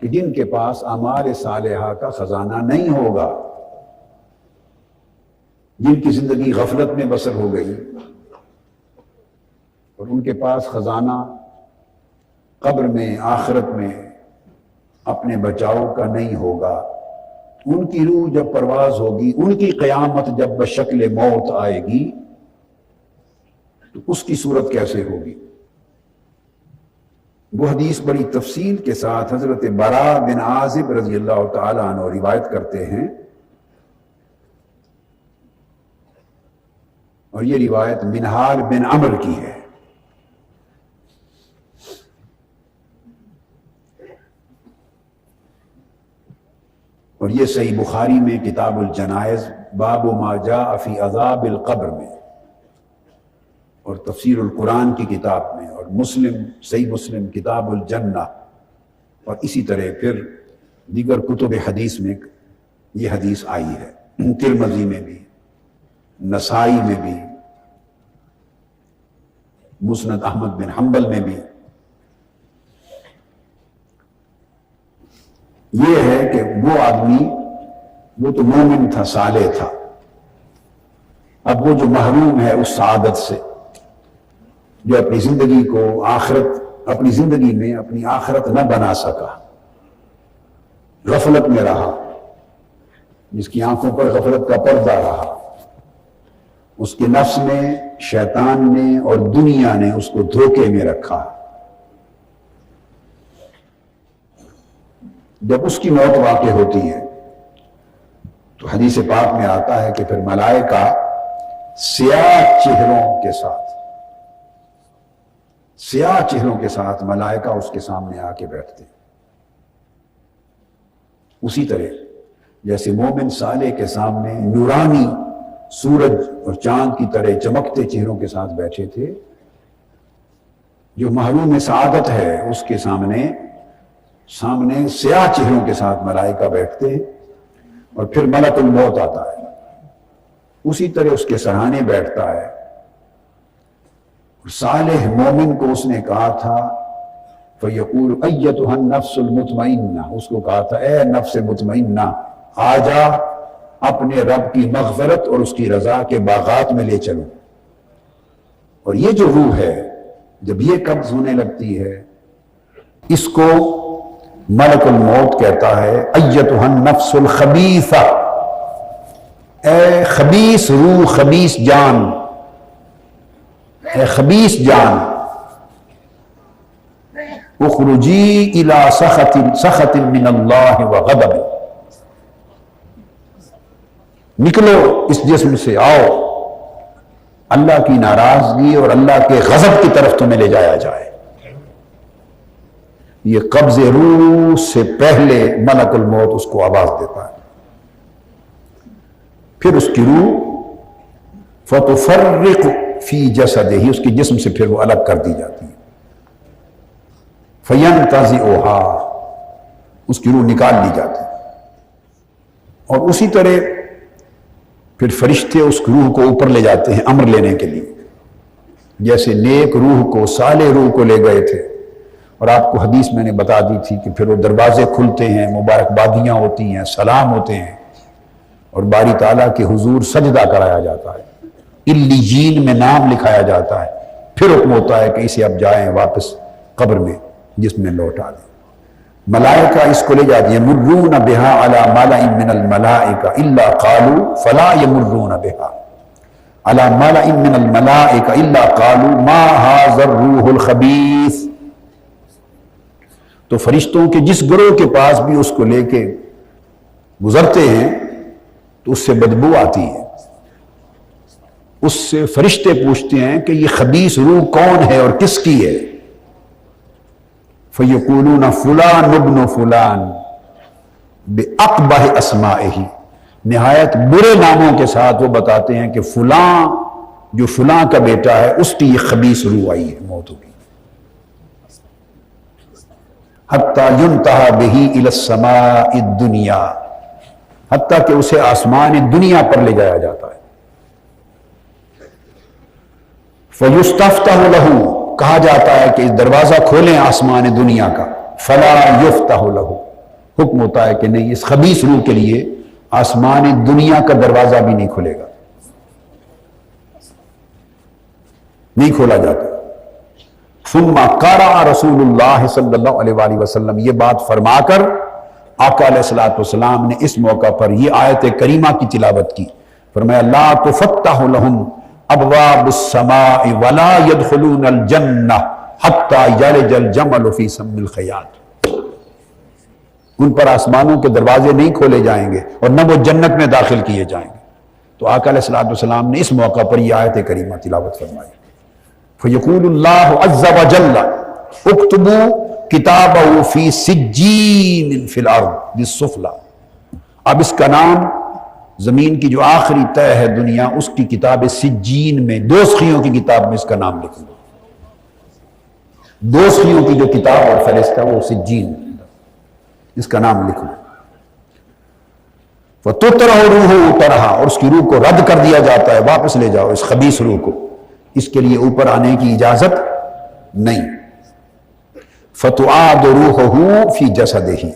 کہ جن کے پاس اعمال صالحہ کا خزانہ نہیں ہوگا، جن کی زندگی غفلت میں بسر ہو گئی اور ان کے پاس خزانہ قبر میں آخرت میں اپنے بچاؤ کا نہیں ہوگا، ان کی روح جب پرواز ہوگی، ان کی قیامت جب بشکل موت آئے گی تو اس کی صورت کیسے ہوگی؟ وہ حدیث بڑی تفصیل کے ساتھ حضرت براء بن عازب رضی اللہ تعالیٰ عنہ روایت کرتے ہیں، اور یہ روایت منہال بن عمر کی ہے۔ اور یہ صحیح بخاری میں کتاب الجنائز باب ما جاء فی عذاب القبر میں، اور تفسیر القرآن کی کتاب میں، اور مسلم صحیح مسلم کتاب الجنہ، اور اسی طرح پھر دیگر کتب حدیث میں یہ حدیث آئی ہے، ترمذی میں بھی، نسائی میں بھی، مسند احمد بن حنبل میں بھی۔ یہ ہے کہ وہ آدمی، وہ تو مومن تھا، صالح تھا، اب وہ جو محروم ہے اس سعادت سے، جو اپنی زندگی کو اپنی زندگی میں اپنی آخرت نہ بنا سکا، غفلت میں رہا، جس کی آنکھوں پر غفلت کا پردہ رہا، اس کے نفس نے، شیطان نے اور دنیا نے اس کو دھوکے میں رکھا۔ جب اس کی موت واقع ہوتی ہے تو حدیث پاک میں آتا ہے کہ پھر ملائکہ سیاہ چہروں کے ساتھ ملائکہ اس کے سامنے آ کے بیٹھتے ہیں، اسی طرح جیسے مومن صالح کے سامنے نورانی سورج اور چاند کی طرح چمکتے چہروں کے ساتھ بیٹھے تھے، جو محروم سعادت ہے اس کے سامنے سیاہ چہروں کے ساتھ ملائکہ بیٹھتے ہیں، اور پھر ملک الموت آتا ہے، اسی طرح اس کے سرہانے بیٹھتا ہے۔ اور صالح مومن کو اس نے کہا تھا فَيَقُولُ أَيَّتُهَا النَّفْسُ الْمُطْمَئِنَّةُ، اس کو کہا تھا اے نفس مطمئنہ، آ جا، اپنے رب کی مغفرت اور اس کی رضا کے باغات میں لے چلو۔ اور یہ جو روح ہے جب یہ قبض ہونے لگتی ہے، اس کو ملک الموت کہتا ہے ایتھا النفس الخبیثہ، اے خبیث روح، خبیث جان، اے خبیث جان، اخرجی الی سخط من اللہ وغضب، نکلو اس جسم سے، آؤ اللہ کی ناراضگی اور اللہ کے غضب کی طرف تمہیں لے جایا جائے۔ یہ قبض روح سے پہلے ملک الموت اس کو آواز دیتا ہے، پھر اس کی روح فتفرق فی جسدہ، اس کے جسم سے پھر وہ الگ کر دی جاتی ہے، فینتزعها، اس کی روح نکال لی جاتی ہے، اور اسی طرح پھر فرشتے اس روح کو اوپر لے جاتے ہیں امر لینے کے لیے، جیسے نیک روح کو، صالح روح کو لے گئے تھے۔ اور آپ کو حدیث میں نے بتا دی تھی کہ پھر وہ دروازے کھلتے ہیں، مبارکبادیاں ہوتی ہیں، سلام ہوتے ہیں، اور باری تعالیٰ کے حضور سجدہ کرایا جاتا ہے، علیین میں نام لکھایا جاتا ہے، پھر حکم ہوتا ہے کہ اسے اب جائیں واپس قبر میں، جس میں لوٹا دیں۔ ملائکہ اس کو لے جاتی ہیں، یمرون بہا علی ملأ من الملائکہ الا قالوا فلا یمرون بہا علی ملأ من الملائکہ الا قالوا ما ھذا الروح الخبیث، تو فرشتوں کے جس گروہ کے پاس بھی اس کو لے کے گزرتے ہیں تو اس سے بدبو آتی ہے، اس سے فرشتے پوچھتے ہیں کہ یہ خبیث روح کون ہے اور کس کی ہے؟ فَيَقُولُونَ فُلَانُ ابْنُ فُلَانَ بِأَقْبَحِ أَسْمَائِهِ، نہایت برے ناموں کے ساتھ وہ بتاتے ہیں کہ فلاں جو فلاں کا بیٹا ہے اس کی یہ خبیث روح آئی ہے، موت ہوگی۔ حتیٰ يُنْتَہَى بِهِ إِلَى السَّمَاءِ الدُّنْيَا، حتیٰ کہ اسے آسمان دنیا پر لے جایا جاتا ہے۔ فَيُسْتَفْتَحُ لَهُ، کہا جاتا ہے کہ اس دروازہ کھولیں آسمان دنیا کا، فَلَا يُفْتَحُ لَهُ، حکم ہوتا ہے کہ نہیں، اس خبیث روح کے لیے آسمان دنیا کا دروازہ بھی نہیں کھلے گا، نہیں کھولا جاتا۔ ثم قرأ رسول اللہ صلی اللہ علیہ وآلہ وسلم، یہ بات فرما کر آقا علیہ الصلوۃ والسلام نے اس موقع پر یہ آیت کریمہ کی تلاوت کی، فرمایا لا تفتح لهم ابواب السماء ولا يدخلون الجنہ حتی یلج الجمل فی سم الخیاط، ان پر آسمانوں کے دروازے نہیں کھولے جائیں گے اور نہ وہ جنت میں داخل کیے جائیں گے۔ تو آقا علیہ الصلوۃ والسلام نے اس موقع پر یہ آیت کریمہ تلاوت فرمائی۔ فیقول اللہ عز وجل اکتبوا کتابہ فی سجین فی الارض السفلی، اب اس کا نام زمین کی جو آخری تہ ہے دنیا، اس کی کتاب سجین میں، دوزخیوں کی کتاب میں اس کا نام لکھ دو۔ دوزخیوں کی جو کتاب اور فہرست ہے وہ سجین، اس کا نام لکھ لو۔ فَتُطْرَحُ رُوحُ طرحا، اور اس کی روح کو رد کر دیا جاتا ہے، واپس لے جاؤ اس خبیث روح کو، اس کے لیے اوپر آنے کی اجازت نہیں۔ فَتُعَادُ رُوحُهُ فِي جَسَدِهِ،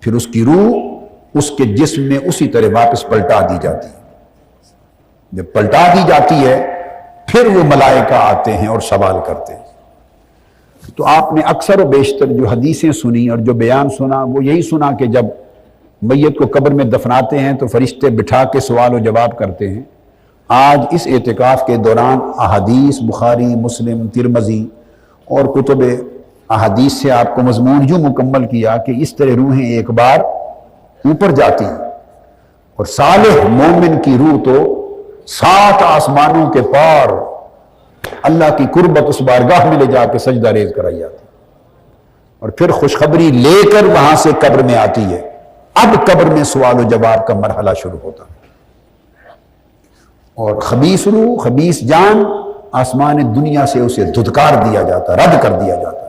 پھر اس کی روح اس کے جسم میں اسی طرح واپس پلٹا دی جاتی ہے۔ جب پلٹا دی جاتی ہے پھر وہ ملائکہ آتے ہیں اور سوال کرتے ہیں۔ تو آپ نے اکثر و بیشتر جو حدیثیں سنی اور جو بیان سنا وہ یہی سنا کہ جب میت کو قبر میں دفناتے ہیں تو فرشتے بٹھا کے سوال و جواب کرتے ہیں۔ آج اس اعتکاف کے دوران احادیث بخاری، مسلم، ترمذی اور کتب احادیث سے آپ کو مضمون یوں مکمل کیا کہ اس طرح روحیں ایک بار اوپر جاتی ہیں، اور صالح مومن کی روح تو 7 آسمانوں کے پار اللہ کی قربت اس بارگاہ میں لے جا کے سجدہ ریز کرائی جاتی، اور پھر خوشخبری لے کر وہاں سے قبر میں آتی ہے۔ اب قبر میں سوال و جواب کا مرحلہ شروع ہوتا ہے، اور خبیث روح، خبیث جان آسمان دنیا سے اسے دھتکار دیا جاتا، رد کر دیا جاتا۔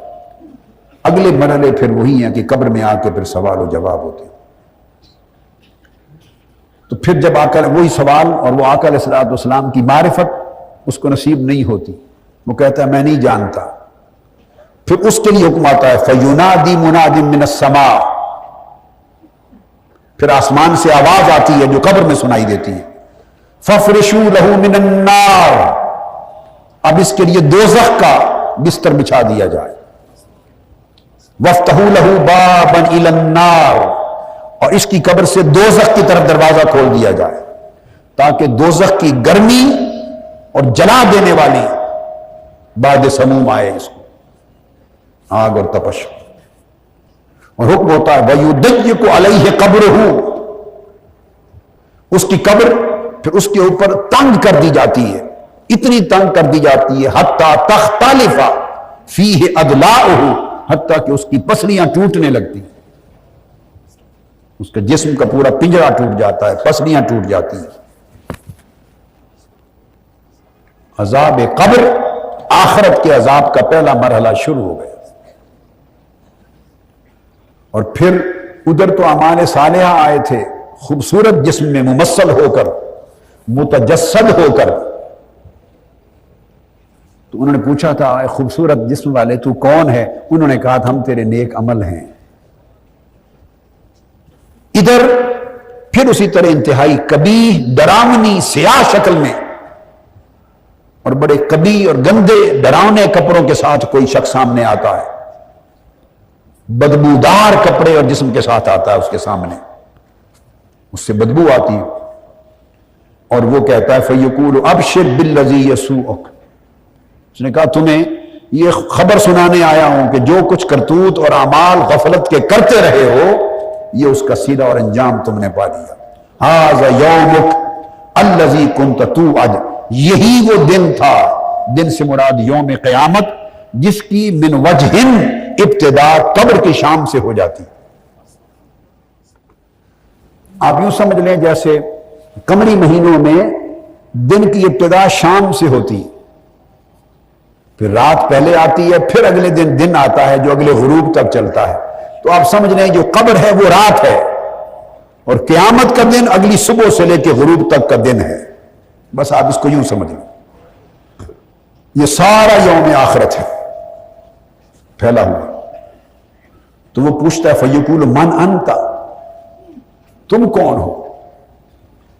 اگلے مرحلے پھر وہی ہیں کہ قبر میں آ کے پھر سوال و جواب ہوتے ہیں۔ تو پھر جب وہی سوال، اور وہ آقا علیہ الصلوۃ والسلام کی معرفت اس کو نصیب نہیں ہوتی، وہ کہتا ہے میں نہیں جانتا، پھر اس کے لیے حکم آتا ہے فَيُنَادِي مُنَادٍ مِّنَ السَّمَاءِ، پھر آسمان سے آواز آتی ہے جو قبر میں سنائی دیتی ہے فَافْرِشُوا لَهُ مِنَ النَّارِ، اب اس کے لیے دوزخ کا بستر بچھا دیا جائے، وَافْتَحُوا لَهُ بَابًا إِلَى النَّارِ، اور اس کی قبر سے دوزخ کی طرف دروازہ کھول دیا جائے تاکہ دوزخ کی گرمی اور جلا دینے والی باد سموم آئے اس کو، آگ اور تپش، اور حکم ہوتا ہے وَيُضَيِّقُ عَلَيْهِ قَبْرُهُ، اس کی قبر پھر اس کے اوپر تنگ کر دی جاتی ہے، اتنی تنگ کر دی جاتی ہے حَتَّى تَخْتَلِفَ فِيهِ أَضْلَاعُهُ، حتیٰ کہ اس کی پسلیاں ٹوٹنے لگتی ہیں، اس کے جسم کا پورا پنجرا ٹوٹ جاتا ہے، پسلیاں ٹوٹ جاتی ہیں۔ عذاب قبر آخرت کے عذاب کا پہلا مرحلہ شروع ہو گیا، اور پھر ادھر تو اعمال صالحہ آئے تھے خوبصورت جسم میں ممثل ہو کر، متجسد ہو کر، تو انہوں نے پوچھا تھا اے خوبصورت جسم والے تو کون ہے؟ انہوں نے کہا تھا ہم تیرے نیک عمل ہیں۔ ادھر پھر اسی طرح انتہائی قبیح، ڈراؤنی سیاہ شکل میں اور بڑے قبیح اور گندے ڈراؤنے کپڑوں کے ساتھ کوئی شخص سامنے آتا ہے، بدبودار کپڑے اور جسم کے ساتھ آتا ہے اس کے سامنے، اس سے بدبو آتی ہے، اور وہ کہتا ہے فَيَقُولُ أَبْشِرْ بِالَّذِي يَسُوءُكَ، اس نے کہا تمہیں یہ خبر سنانے آیا ہوں کہ جو کچھ کرتوت اور اعمال غفلت کے کرتے رہے ہو یہ اس کا سیدھا اور انجام تم نے پا لیا۔ هَذَا يَوْمُكَ الَّذِي كُنْتَ تُوعَدُ، یہی وہ دن تھا، دن سے مراد یوم قیامت، جس کی من وجہ ابتدا قبر کی شام سے ہو جاتی۔ آپ یوں سمجھ لیں جیسے قمری مہینوں میں دن کی ابتدا شام سے ہوتی، پھر رات پہلے آتی ہے، پھر اگلے دن دن آتا ہے جو اگلے غروب تک چلتا ہے۔ تو آپ سمجھ لیں جو قبر ہے وہ رات ہے، اور قیامت کا دن اگلی صبح سے لے کے غروب تک کا دن ہے، بس آپ اس کو یوں سمجھ لیں، یہ سارا یوم آخرت ہے پھیلا ہوا۔ تو وہ پوچھتا ہے فیقول من انت، تم کون ہو؟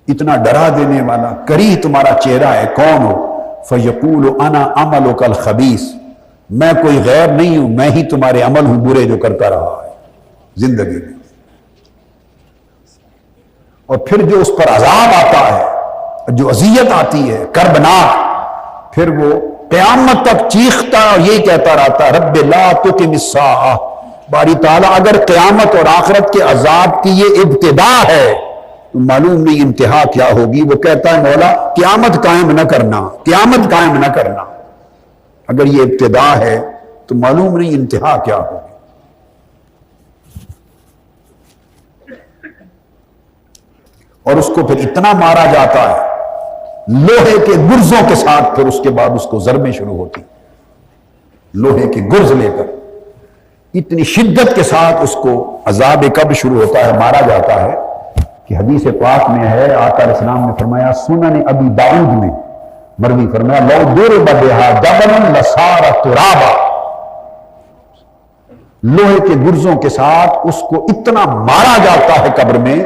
اتنا ڈرا دینے والا کریہ تمہارا چہرہ ہے، کون ہو؟ فیقول انا عملک الخبیث، میں کوئی غیر نہیں ہوں، میں ہی تمہارے عمل ہوں برے جو کرتا رہا ہے زندگی میں۔ اور پھر جو اس پر عذاب آتا ہے، جو اذیت آتی ہے کربناک، پھر وہ قیامت تک چیختا اور یہی کہتا رہتا رب لا تقم الساعہ، باری تعالیٰ اگر قیامت اور آخرت کے عذاب کی یہ ابتدا ہے تو معلوم نہیں انتہا کیا ہوگی۔ وہ کہتا ہے مولا قیامت قائم نہ کرنا، قیامت قائم نہ کرنا، اگر یہ ابتدا ہے تو معلوم نہیں انتہا کیا ہوگی۔ اور اس کو پھر اتنا مارا جاتا ہے لوہے کے گرزوں کے ساتھ، پھر اس کے بعد اس کو ضربیں شروع ہوتی، لوہے کے گرز لے کر اتنی شدت کے ساتھ اس کو عذاب قبر شروع ہوتا ہے، مارا جاتا ہے کہ حدیث پاک میں ہے، آقا علیہ السلام نے فرمایا، سنن ابی داؤد میں مروی فرمایا لو ضرب بہا جبل لصار ترابا، لوہے کے گرزوں کے ساتھ اس کو اتنا مارا جاتا ہے قبر میں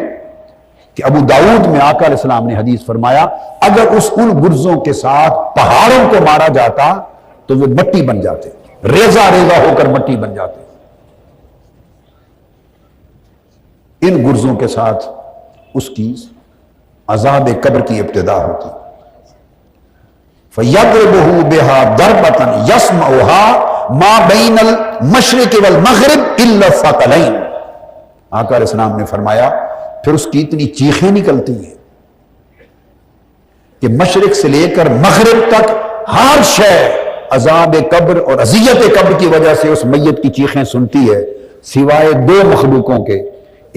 کہ ابو داؤد میں آقا علیہ السلام نے حدیث فرمایا اگر ان گرزوں کے ساتھ پہاڑوں کو مارا جاتا تو وہ مٹی بن جاتے، ریزہ ریزہ ہو کر مٹی بن جاتے۔ ان گرزوں کے ساتھ اس کی عذاب قبر کی ابتدا ہوتی۔ فَيَضْرِبُهُ بِهَا ضَرْبَةً يَسْمَعُهَا مَا بَيْنَ الْمَشْرِقِ وَالْمَغْرِبِ إِلَّا الثَّقَلَيْنِ، آقا علیہ السلام نے فرمایا پھر اس کی اتنی چیخیں نکلتی ہیں کہ مشرق سے لے کر مغرب تک ہر شے عذاب قبر اور اذیت قبر کی وجہ سے اس میت کی چیخیں سنتی ہے، سوائے دو مخلوقوں کے،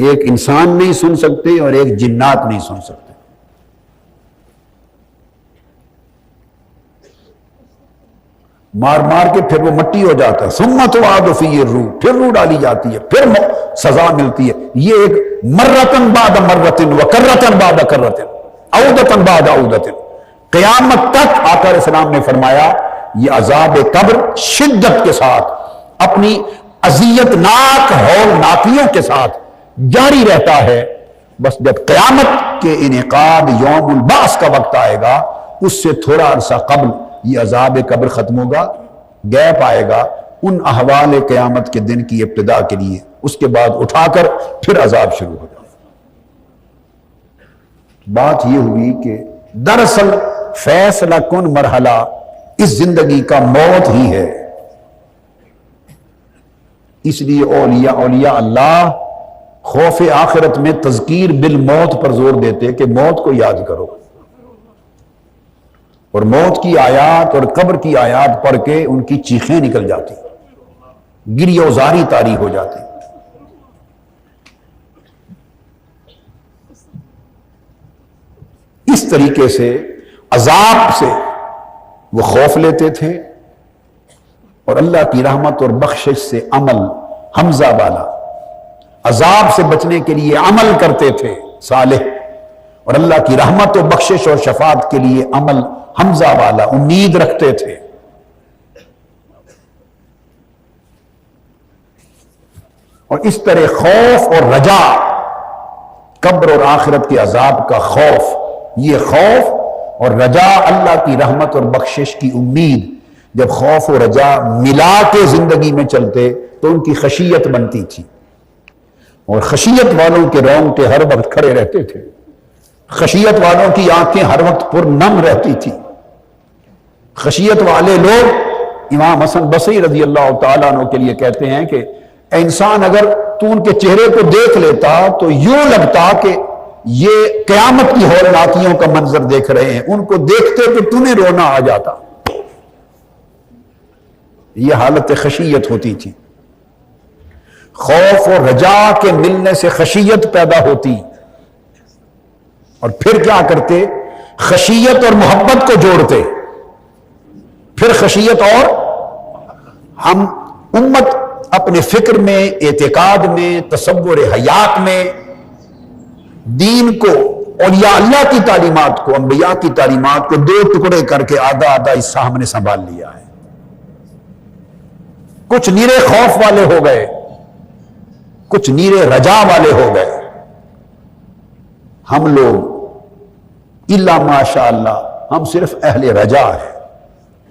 ایک انسان نہیں سن سکتے اور ایک جنات نہیں سن سکتے۔ مار مار کے پھر وہ مٹی ہو جاتا ہے، ثم تعاد فیہ الروح، پھر روح ڈالی جاتی ہے، پھر سزا ملتی ہے۔ یہ ایک مرتن بعد مرتن وکرتن بعد کرتن عودتن بعد عودتن، قیامت تک آقا علیہ السلام نے فرمایا یہ عذاب قبر شدت کے ساتھ اپنی اذیت ناک ہولناکیوں کے ساتھ جاری رہتا ہے، بس جب قیامت کے انعقاد یوم البعث کا وقت آئے گا اس سے تھوڑا عرصہ قبل یہ عذاب قبر ختم ہوگا، گیپ آئے گا ان احوال قیامت کے دن کی ابتدا کے لیے، اس کے بعد اٹھا کر پھر عذاب شروع ہو جائے۔ بات یہ ہوئی کہ دراصل فیصلہ کن مرحلہ اس زندگی کا موت ہی ہے، اس لیے اولیاء اللہ خوف آخرت میں تذکیر بالموت پر زور دیتے کہ موت کو یاد کرو، اور موت کی آیات اور قبر کی آیات پڑھ کے ان کی چیخیں نکل جاتی، گریہ و زاری طاری ہو جاتی۔ اس طریقے سے عذاب سے وہ خوف لیتے تھے اور اللہ کی رحمت اور بخشش سے عمل حمزہ والا، عذاب سے بچنے کے لیے عمل کرتے تھے صالح، اور اللہ کی رحمت و بخشش اور شفاعت کے لیے عمل حمزہ والا، امید رکھتے تھے۔ اور اس طرح خوف اور رجا، قبر اور آخرت کے عذاب کا خوف، یہ خوف اور رجا اللہ کی رحمت اور بخشش کی امید، جب خوف و رجا ملا کے زندگی میں چلتے تو ان کی خشیت بنتی تھی، اور خشیت والوں کے رونگٹے ہر وقت کھڑے رہتے تھے، خشیت والوں کی آنکھیں ہر وقت پر نم رہتی تھی۔ خشیت والے لوگ امام حسن بصری رضی اللہ تعالیٰ عنہ کے لیے کہتے ہیں کہ اے انسان اگر تو ان کے چہرے کو دیکھ لیتا تو یوں لگتا کہ یہ قیامت کی ہولناکیوں کا منظر دیکھ رہے ہیں، ان کو دیکھتے تو تمہیں رونا آ جاتا۔ یہ حالت خشیت ہوتی تھی، خوف اور رجا کے ملنے سے خشیت پیدا ہوتی، اور پھر کیا کرتے؟ خشیت اور محبت کو جوڑتے، پھر خشیت اور ہم امت اپنے فکر میں، اعتقاد میں، تصور حیات میں دین کو، اولیاء اللہ کی تعلیمات کو، انبیاء کی تعلیمات کو دو ٹکڑے کر کے آدھا آدھا حصہ ہم نے سنبھال لیا ہے۔ کچھ نیرے خوف والے ہو گئے کچھ نیرے رجا والے ہو گئے. ہم لوگ الا ماشاء اللہ ہم صرف اہل رجا ہیں.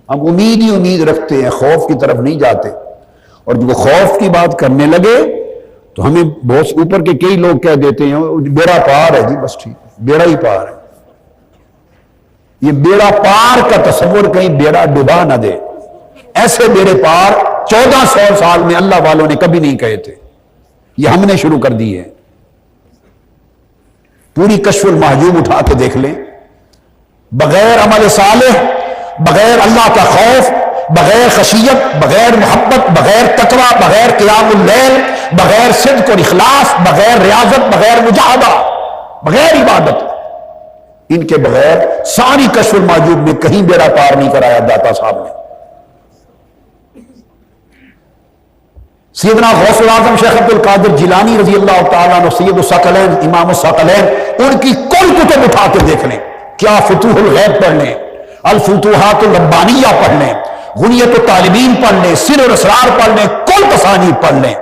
ہم امید ہی امید رکھتے ہیں, خوف کی طرف نہیں جاتے. اور جب وہ خوف کی بات کرنے لگے تو ہمیں بہت اوپر کے کئی لوگ کہہ دیتے ہیں بیڑا پار ہے. جی بس ٹھیک, بیڑا ہی پار ہے. یہ بیڑا پار کا تصور کہیں بیڑا ڈبا نہ دے. ایسے بیڑے پار 1400 سال میں اللہ والوں نے کبھی نہیں کہے تھے, یہ ہم نے شروع کر دی ہے. پوری کشف المحجوب اٹھا کے دیکھ لیں, بغیر عمل صالح, بغیر اللہ کا خوف, بغیر خشیت, بغیر محبت, بغیر تقوی, بغیر قیام اللیل, بغیر صدق اور اخلاص, بغیر ریاضت, بغیر مجاہدہ, بغیر عبادت, ان کے بغیر ساری کشف المحجوب میں کہیں بیڑا پار نہیں کرایا داتا صاحب نے. سیدنا غوث العظم شیخ عبد القادر جیلانی رضی اللہ تعالیٰ عنہ, سید الثقلین, امام الثقلین, ان کی کل کتب اٹھا کے دیکھ لیں. کیا فتوح الغیب پڑھ لیں, الفتوحات الربانیہ پڑھ لیں, غنیت الطالبین پڑھ لیں, سر الاسرار پڑھ لیں, کل تصانیف پڑھ لیں.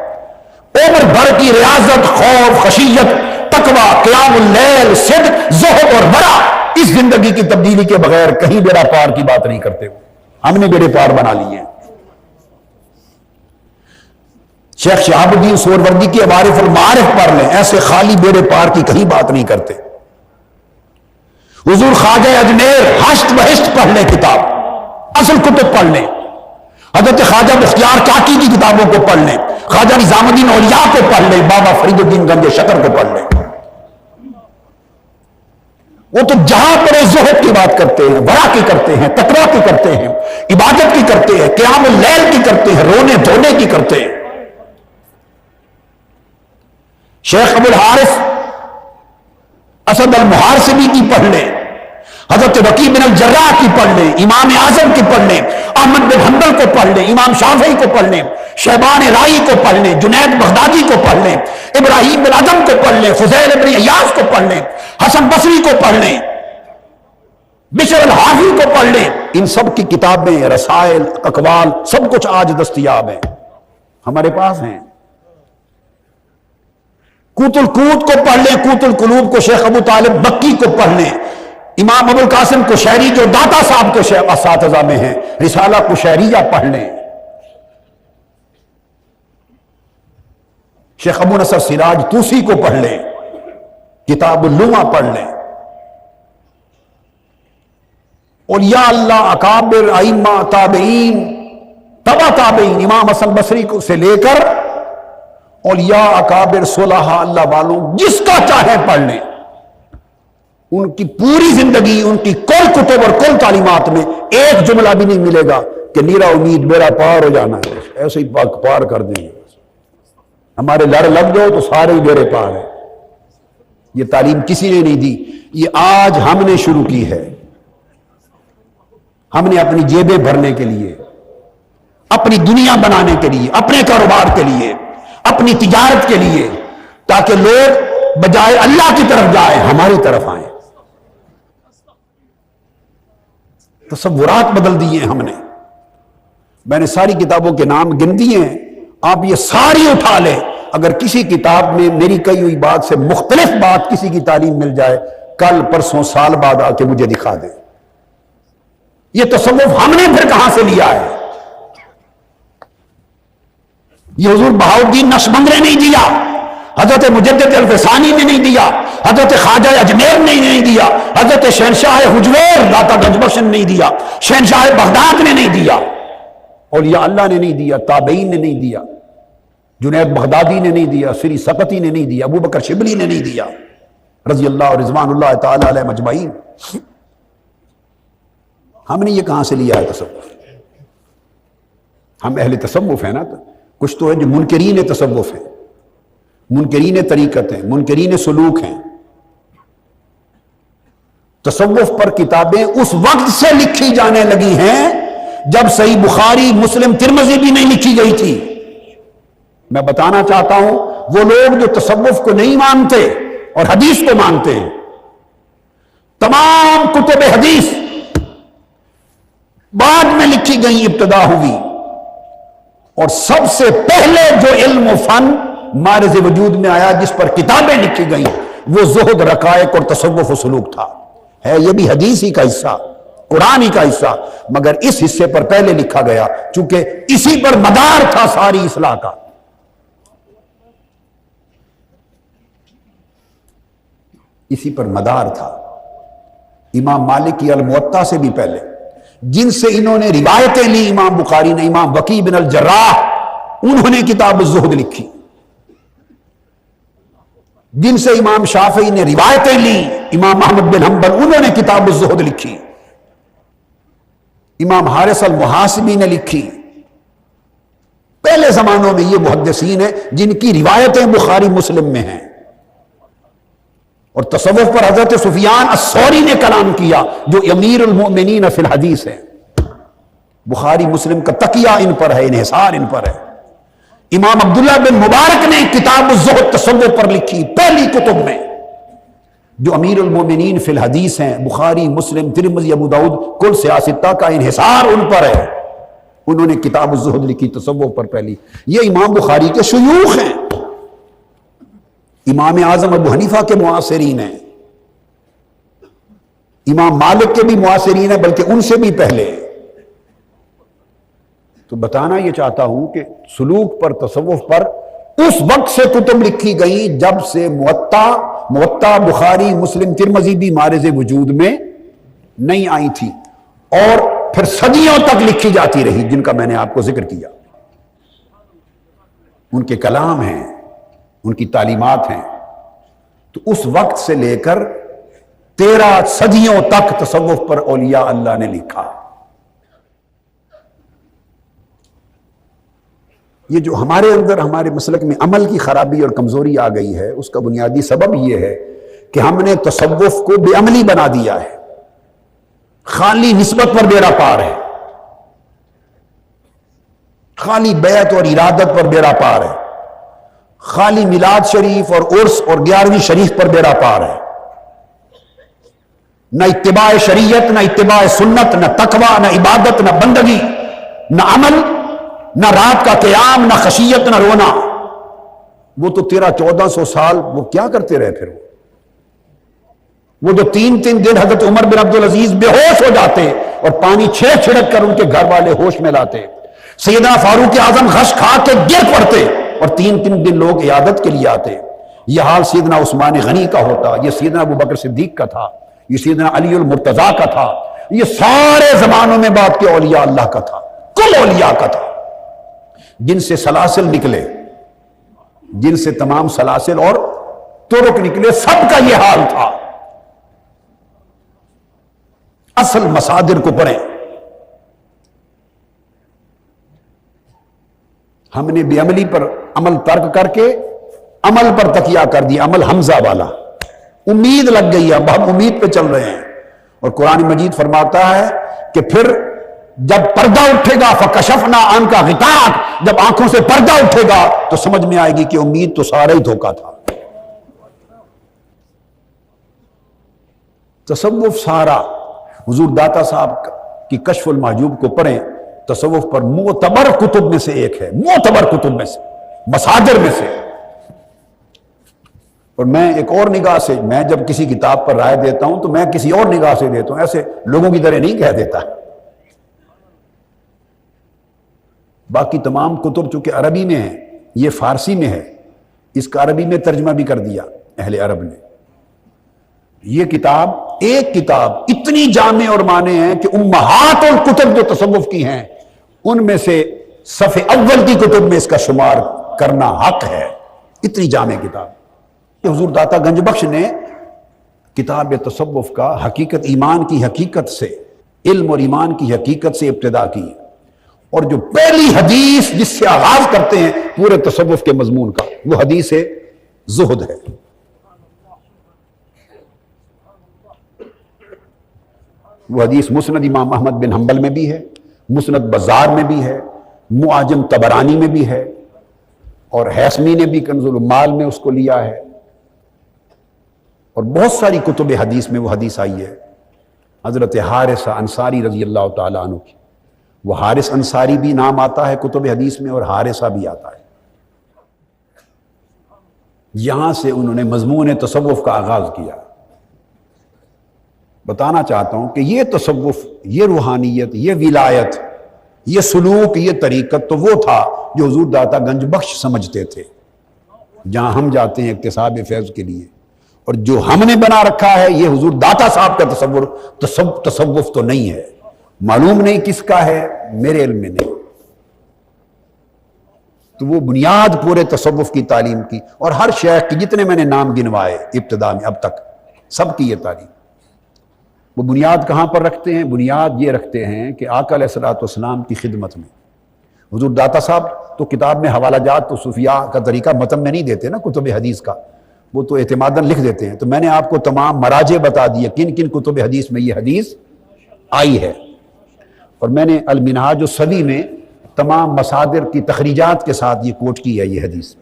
عمر بھر کی ریاضت, خوف, خشیت, تقوی, قیام اللیل, صدق, زہد اور ورع, اس زندگی کی تبدیلی کے بغیر کہیں بیڑا پار کی بات نہیں کرتے. ہم نے بیڑے پار بنا لیے ہیں. شیخ شہاب الدین سہروردی کی عوارف المعارف پڑھ لیں, ایسے خالی بیڑے پار کی کہیں بات نہیں کرتے. حضور خواجہ اجمیر ہشت بہشت پڑھ لیں, کتاب اصل کتب پڑھ لیں. حضرت خواجہ مختیار کاکی کی کتابوں کو پڑھ لیں, خواجہ نظام الدین اولیاء کو پڑھ لیں, بابا فرید الدین گنج شکر کو پڑھ لیں. وہ تو جہاں پر زہد کی بات کرتے ہیں, ورع کی کرتے ہیں, تقویٰ کی کرتے ہیں, عبادت کی کرتے ہیں, قیام اللیل کی کرتے ہیں, رونے دھونے کی کرتے ہیں. شیخ ابو الحارث اسد المحارثبی کی پڑھ لیں, حضرت وکیع بن الجراح کی پڑھ لیں, امام اعظم کی پڑھ لیں, احمد بن حنبل کو پڑھ لیں, امام شافعی کو پڑھ لیں, شیبان رائی کو پڑھ لیں, جنید بغدادی کو پڑھ لیں, ابراہیم بن ادم کو پڑھ لیں, فضیل بن عیاض کو پڑھ لیں, حسن بصری کو پڑھ لیں, بشر الحافظ کو پڑھ لیں. ان سب کی کتابیں, رسائل, اقوال, سب کچھ آج دستیاب ہیں, ہمارے پاس ہیں. قوت القوت کو پڑھ لیں, قوت القلوب کو شیخ ابو طالب بکی کو پڑھ لیں, امام ابو القاسم قشیری جو داتا صاحب کے اساتذہ میں ہیں, رسالہ قشیریہ پڑھ لیں. شیخ ابو نصر سراج توسی کو پڑھ لیں, کتاب اللمع پڑھ لیں. اولیاء اللہ, اکابر, ائمہ, تابعین, تبع تابعین, امام حسن بصری کو سے لے کر اولیاء, اکابر, صلحاء اللہ والوں, جس کا چاہے پڑھ لیں. ان کی پوری زندگی, ان کی کل کتب اور کل تعلیمات میں ایک جملہ بھی نہیں ملے گا کہ نیرا امید بیڑا پار ہو جانا ہے, ایسے ہی پار کر دیں گے, ہمارے لڑ لگ جاؤ تو سارے ہی بیڑے پار ہیں. یہ تعلیم کسی نے نہیں دی, یہ آج ہم نے شروع کی ہے. ہم نے اپنی جیبیں بھرنے کے لیے, اپنی دنیا بنانے کے لیے, اپنے کاروبار کے لیے, اپنی تجارت کے لیے, تاکہ لوگ بجائے اللہ کی طرف جائیں ہماری طرف آئیں. تصورات بدل دیے ہم نے. میں نے ساری کتابوں کے نام گن دیے ہیں, آپ یہ ساری اٹھا لیں. اگر کسی کتاب میں میری کہی ہوئی بات سے مختلف بات کسی کی تعلیم مل جائے, کل پرسوں سال بعد آ کے مجھے دکھا دیں. یہ تصوف ہم نے پھر کہاں سے لیا ہے؟ یہ حضور بہاؤالدین نقشبند نے نہیں دیا, حضرت مجدد الفسانی نے نہیں دیا, حضرت خواجہ اجمیر نے نہیں دیا, حضرت شہنشاہ حجویر داتا گنج بخش نے نہیں دیا, شہنشاہ بغداد نے نہیں دیا, اولیاء اللہ نے نہیں دیا, تابعین نے نہیں دیا, جنید بغدادی نے نہیں دیا, سری سقطی نے نہیں دیا, ابو بکر شبلی نے نہیں دیا, رضی اللہ اور رضوان اللہ تعالی علیہ مجمعین. ہم نے یہ کہاں سے لیا ہے تصوف؟ ہم اہل تصوف ہیں نا. تو کچھ تو ہے جو منکرین تصوف ہیں, منکرین طریقت ہیں, منکرین سلوک ہیں. تصوف پر کتابیں اس وقت سے لکھی جانے لگی ہیں جب صحیح بخاری, مسلم, ترمذی بھی نہیں لکھی گئی تھی. میں بتانا چاہتا ہوں, وہ لوگ جو تصوف کو نہیں مانتے اور حدیث کو مانتے ہیں, تمام کتب حدیث بعد میں لکھی گئی, ابتدا ہوئی, اور سب سے پہلے جو علم و فن معرض وجود میں آیا جس پر کتابیں لکھی گئیں، وہ زہد، رقائق اور تصوف و سلوک تھا۔ ہے یہ بھی حدیث ہی کا حصہ، قرآن ہی کا حصہ، مگر اس حصے پر پہلے لکھا گیا چونکہ اسی پر مدار تھا ساری اصلاح کا۔ اسی پر مدار تھا۔ امام مالک کی الموطا سے بھی پہلے جن سے انہوں نے روایتیں لی، امام بخاری نے، امام وکیع بن الجراح، انہوں نے کتاب الزہد لکھی۔ جن سے امام شافعی نے روایتیں لی، امام احمد بن حنبل، انہوں نے کتاب الزہد لکھی۔ امام حارث المحاسبی نے لکھی۔ پہلے زمانوں میں یہ محدثین ہیں جن کی روایتیں بخاری مسلم میں ہیں۔ اور تصوف پر حضرت سفیان الثوری نے کلام کیا جو امیر المؤمنین فی الحدیث ہے۔ بخاری مسلم کا تکیہ ان پر ہے، انحصار ان پر ہے۔ امام عبداللہ بن مبارک نے کتاب الزہد تصوف پر لکھی، پہلی کتب میں، جو امیر المومنین فی الحدیث ہیں۔ بخاری، مسلم، ترمذی، ابو داؤد، کل سیاستہ کا انحصار ان پر ہے۔ انہوں نے کتاب الزہد لکھی تصوف پر پہلی۔ یہ امام بخاری کے شیوخ ہیں، امام اعظم ابو حنیفہ کے معاصرین ہیں، امام مالک کے بھی معاصرین ہیں، بلکہ ان سے بھی پہلے۔ تو بتانا یہ چاہتا ہوں کہ سلوک پر، تصوف پر اس وقت سے کتب لکھی گئیں جب سے موطا بخاری، مسلم، ترمذی بھی معرض وجود میں نہیں آئی تھی، اور پھر صدیوں تک لکھی جاتی رہی، جن کا میں نے آپ کو ذکر کیا۔ ان کے کلام ہیں، ان کی تعلیمات ہیں۔ تو اس وقت سے لے کر 13 صدیوں تک تصوف پر اولیاء اللہ نے لکھا۔ یہ جو ہمارے اندر، ہمارے مسلک میں عمل کی خرابی اور کمزوری آ گئی ہے، اس کا بنیادی سبب یہ ہے کہ ہم نے تصوف کو بے عملی بنا دیا ہے، خالی نسبت پر بیڑا پار ہے، خالی بیعت اور ارادت پر بیڑا پار ہے، خالی میلاد شریف اور عرس اور 11ویں شریف پر بیڑا پار ہے۔ نہ اتباع شریعت، نہ اتباع سنت، نہ تقوی، نہ عبادت، نہ بندگی، نہ عمل، نہ رات کا قیام، نہ خشیت، نہ رونا۔ وہ تو 1300-1400 سال وہ کیا کرتے رہے؟ پھر وہ جو 3 دن حضرت عمر بن عبدالعزیز بے ہوش ہو جاتے اور پانی چھڑک کر ان کے گھر والے ہوش میں لاتے، سیدنا فاروق اعظم غش کھا کے گر پڑتے اور 3 دن لوگ عیادت کے لیے آتے۔ یہ حال سیدنا عثمان غنی کا ہوتا، یہ سیدنا ابو بکر صدیق کا تھا، یہ سیدنا علی المرتضیٰ کا تھا، یہ سارے زمانوں میں بعد کے اولیاء اللہ کا تھا، کل اولیاء کا تھا، جن سے سلاسل نکلے، جن سے تمام سلاسل اور طرق نکلے، سب کا یہ حال تھا۔ اصل مصادر کو پڑھیں۔ ہم نے بے عملی پر عمل ترک کر کے عمل پر تکیہ کر دیا، عمل حمزہ والا۔ امید لگ گئی ہے، اب ہم امید پہ چل رہے ہیں۔ اور قرآن مجید فرماتا ہے کہ پھر جب پردہ اٹھے گا فَكَشَفْنَا عَنْكَ غِطَاءَكَ، جب آنکھوں سے پردہ اٹھے گا تو سمجھ میں آئے گی کہ امید تو سارا ہی دھوکا تھا۔ تصوف سارا، حضور داتا صاحب کی کشف المحجوب کو پڑھیں، تصوف پر معتبر کتب میں سے ایک ہے، معتبر کتب میں سے، مصادر میں سے۔ اور میں ایک اور نگاہ سے، میں جب کسی کتاب پر رائے دیتا ہوں تو میں کسی اور نگاہ سے دیتا ہوں، ایسے لوگوں کی طرح نہیں کہہ دیتا۔ باقی تمام کتب چونکہ عربی میں ہیں، یہ فارسی میں ہے، اس کا عربی میں ترجمہ بھی کر دیا اہل عرب نے۔ یہ کتاب، ایک کتاب اتنی جامع اور معنی ہیں کہ امہات الکتب جو تصوف کی ہیں ان میں سے صف اول کی کتب میں اس کا شمار کرنا حق ہے، اتنی جامع کتاب۔ حضور داتا گنج بخش نے کتاب تصوف کا حقیقت، ایمان کی حقیقت سے، علم اور ایمان کی حقیقت سے ابتدا کی، اور جو پہلی حدیث جس سے آغاز کرتے ہیں پورے تصوف کے مضمون کا، وہ حدیث زہد ہے۔ وہ حدیث مسند امام احمد بن حنبل میں بھی ہے، مسند بزار میں بھی ہے، معجم طبرانی میں بھی ہے، اور حیثمی نے بھی کنز العمال میں اس کو لیا ہے، اور بہت ساری کتب حدیث میں وہ حدیث آئی ہے۔ حضرت حارث انصاری رضی اللہ تعالیٰ عنہ کی، وہ حارث انصاری بھی نام آتا ہے کتب حدیث میں، اور حارثہ بھی آتا ہے۔ یہاں سے انہوں نے مضمون تصوف کا آغاز کیا۔ بتانا چاہتا ہوں کہ یہ تصوف، یہ روحانیت، یہ ولایت، یہ سلوک، یہ طریقت تو وہ تھا جو حضور داتا گنج بخش سمجھتے تھے، جہاں ہم جاتے ہیں اکتساب فیض کے لیے، اور جو ہم نے بنا رکھا ہے یہ حضور داتا صاحب کا تصوف تو نہیں ہے۔ معلوم نہیں کس کا ہے، میرے علم میں نہیں۔ تو وہ بنیاد پورے تصوف کی تعلیم کی، اور ہر شیخ کی جتنے میں نے نام گنوائے ابتدا میں اب تک، سب کی یہ تعلیم۔ وہ بنیاد کہاں پر رکھتے ہیں؟ بنیاد یہ رکھتے ہیں کہ آقا علیہ الصلوۃ والسلام کی خدمت میں۔ حضور داتا صاحب تو کتاب میں حوالہ جات تو صوفیاء کا طریقہ متن میں نہیں دیتے نا، کتب حدیث کا، وہ تو اعتماداً لکھ دیتے ہیں۔ تو میں نے آپ کو تمام مراجع بتا دیے کن کن کتب حدیث میں یہ حدیث آئی ہے، اور میں نے المنہاج الصبی میں تمام مصادر کی تخریجات کے ساتھ یہ کوٹ کی ہے یہ حدیث۔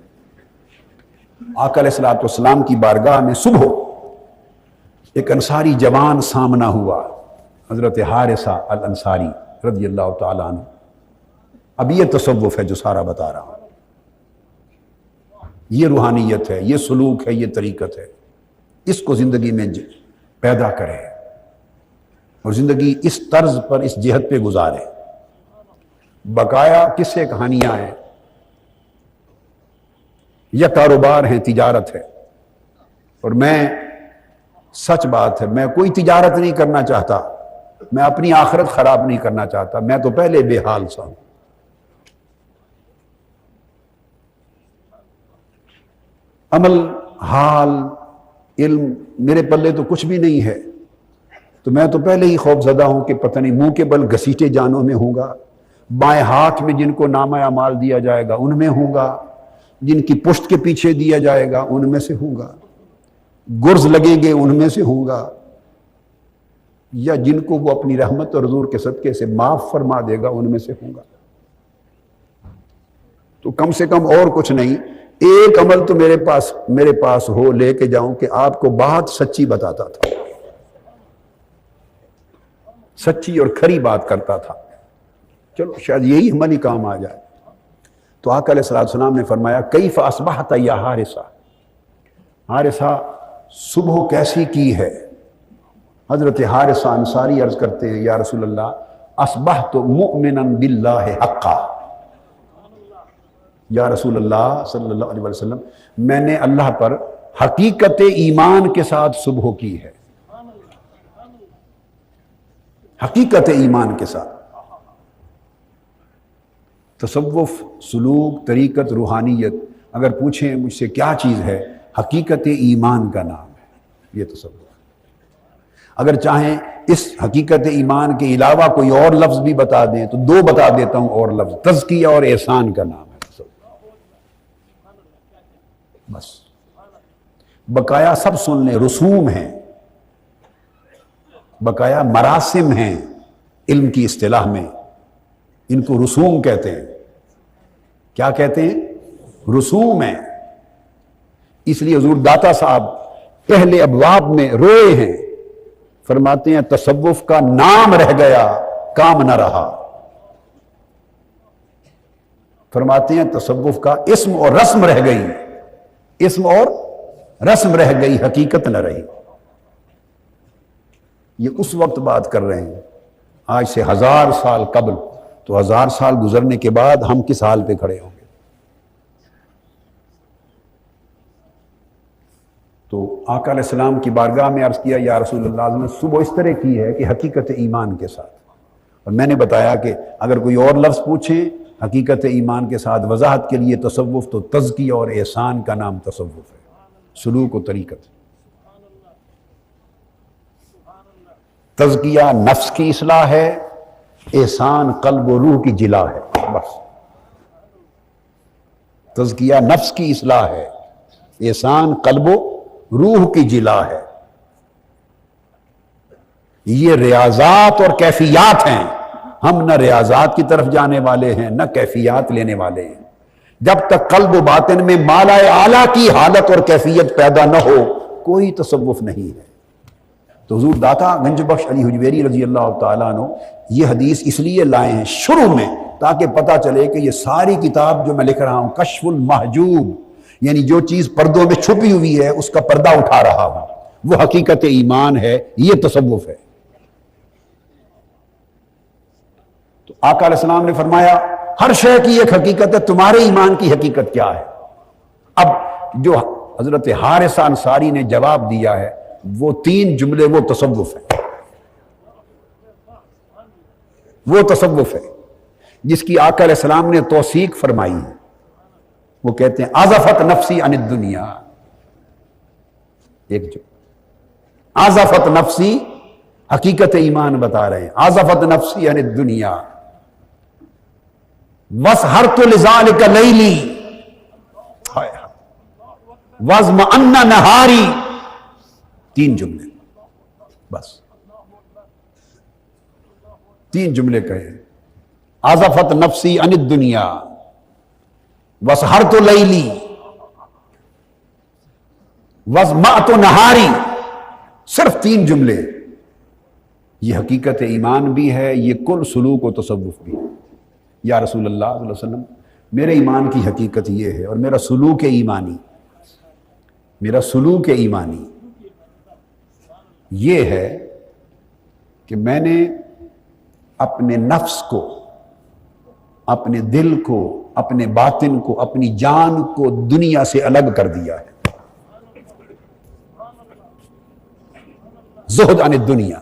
آقا علیہ الصلوۃ والسلام کی بارگاہ میں صبح ایک انصاری جوان سامنا ہوا، حضرت حارثہ الانصاری رضی اللہ تعالیٰ عنہ۔ اب یہ تصوف ہے جو سارا بتا رہا ہوں، یہ روحانیت ہے، یہ سلوک ہے، یہ طریقت ہے۔ اس کو زندگی میں پیدا کرے اور زندگی اس طرز پر، اس جہت پہ گزارے۔ بقایا قصے کہانیاں ہیں، یا کاروبار ہیں، تجارت ہے، اور میں سچ بات ہے، میں کوئی تجارت نہیں کرنا چاہتا، میں اپنی آخرت خراب نہیں کرنا چاہتا، میں تو پہلے بے حال سا ہوں۔ عمل، حال، علم میرے پلے تو کچھ بھی نہیں ہے، تو میں تو پہلے ہی خوف زدہ ہوں کہ پتہ نہیں منہ کے بل گھسیٹے جانوں میں ہوں گا، بائیں ہاتھ میں جن کو نامہ اعمال دیا جائے گا ان میں ہوں گا، جن کی پشت کے پیچھے دیا جائے گا ان میں سے ہوں گا، گرز لگیں گے ان میں سے ہوں گا، یا جن کو وہ اپنی رحمت اور حضور کے صدقے سے معاف فرما دے گا ان میں سے ہوں گا۔ تو کم سے کم اور کچھ نہیں، ایک عمل تو میرے پاس ہو، لے کے جاؤں کہ آپ کو بات سچی بتاتا تھا، سچی اور کھری بات کرتا تھا، چلو شاید یہی عمل ہی کام آ جائے۔ تو آقا علیہ السلام نے فرمایا کیف اصبحت یا حارثہ، حارثہ صبح کیسی کی ہے؟ حضرت حارثہ انصاری عرض کرتے ہیں یا رسول اللہ اصبحت مؤمنا باللہ حقا، یا رسول اللہ صلی اللہ علیہ وسلم میں نے اللہ پر حقیقت ایمان کے ساتھ صبح کی ہے، حقیقت ایمان کے ساتھ۔ تصوف، سلوک، طریقت، روحانیت، اگر پوچھیں مجھ سے کیا چیز ہے، حقیقت ایمان کا نام ہے یہ تصوف۔ اگر چاہیں اس حقیقت ایمان کے علاوہ کوئی اور لفظ بھی بتا دیں تو دو بتا دیتا ہوں اور لفظ، تزکیہ اور احسان کا نام ہے تصوف۔ بس بقایا سب سن لیں، رسوم ہیں، بقایا مراسم ہیں علم کی اصطلاح میں، ان کو رسوم کہتے ہیں۔ کیا کہتے ہیں؟ رسوم ہیں۔ اس لیے حضور داتا صاحب پہلے ابواب میں روئے ہیں، فرماتے ہیں تصوف کا نام رہ گیا کام نہ رہا، فرماتے ہیں تصوف کا اسم اور رسم رہ گئی، اسم اور رسم رہ گئی، حقیقت نہ رہی۔ یہ اس وقت بات کر رہے ہیں، آج سے 1000 سال قبل، تو 1000 سال گزرنے کے بعد ہم کس حال پہ کھڑے ہوں گے؟ تو آقا علیہ السلام کی بارگاہ میں عرض کیا یا رسول اللہ نے صبح اس طرح کی ہے کہ حقیقت ایمان کے ساتھ، اور میں نے بتایا کہ اگر کوئی اور لفظ پوچھیں حقیقت ایمان کے ساتھ وضاحت کے لیے تصوف، تو تزکیہ اور احسان کا نام تصوف ہے، سلوک و طریقت۔ تزکیہ نفس کی اصلاح ہے، احسان قلب و روح کی جلا ہے، بس۔ تزکیہ نفس کی اصلاح ہے، احسان قلب و روح کی جلا ہے۔ یہ ریاضات اور کیفیات ہیں، ہم نہ ریاضات کی طرف جانے والے ہیں نہ کیفیات لینے والے ہیں۔ جب تک قلب و باطن میں مالا اعلیٰ کی حالت اور کیفیت پیدا نہ ہو کوئی تصوف نہیں ہے۔ تو حضور داتا گنج بخش علی حجویری رضی اللہ تعالیٰ عنہ یہ حدیث اس لیے لائے ہیں شروع میں، تاکہ پتہ چلے کہ یہ ساری کتاب جو میں لکھ رہا ہوں کشف المحجوب، یعنی جو چیز پردوں میں چھپی ہوئی ہے اس کا پردہ اٹھا رہا ہوں، وہ حقیقت ایمان ہے، یہ تصوف ہے۔ تو آقا علیہ السلام نے فرمایا ہر شے کی ایک حقیقت ہے، تمہارے ایمان کی حقیقت کیا ہے؟ اب جو حضرت حارثہ انصاری نے جواب دیا ہے وہ 3 جملے، وہ تصوف ہے، وہ تصوف ہے جس کی آقا علیہ السلام نے توثیق فرمائی ہے۔ وہ کہتے ہیں آزفت نفسی عن الدنیا، ایک جو آزفت نفسی، حقیقت ایمان بتا رہے ہیں، آزفت نفسی عن الدنیا وسہرت لذالک لیلی وازمأن نہاری، 3 جملے، بس 3 جملے کہے، آزفت نفسی عن الدنیا وسہرت لیلی وازمأت نہاری، صرف 3 جملے، یہ حقیقت ایمان بھی ہے، یہ کل سلوک و تصوف بھی ہے۔ یا رسول اللہ صلی اللہ علیہ وسلم، میرے ایمان کی حقیقت یہ ہے، اور میرا سلوک ایمانی، میرا سلوک ایمانی یہ ہے کہ میں نے اپنے نفس کو، اپنے دل کو، اپنے باطن کو، اپنی جان کو دنیا سے الگ کر دیا ہے۔ زہد عن الدنیا،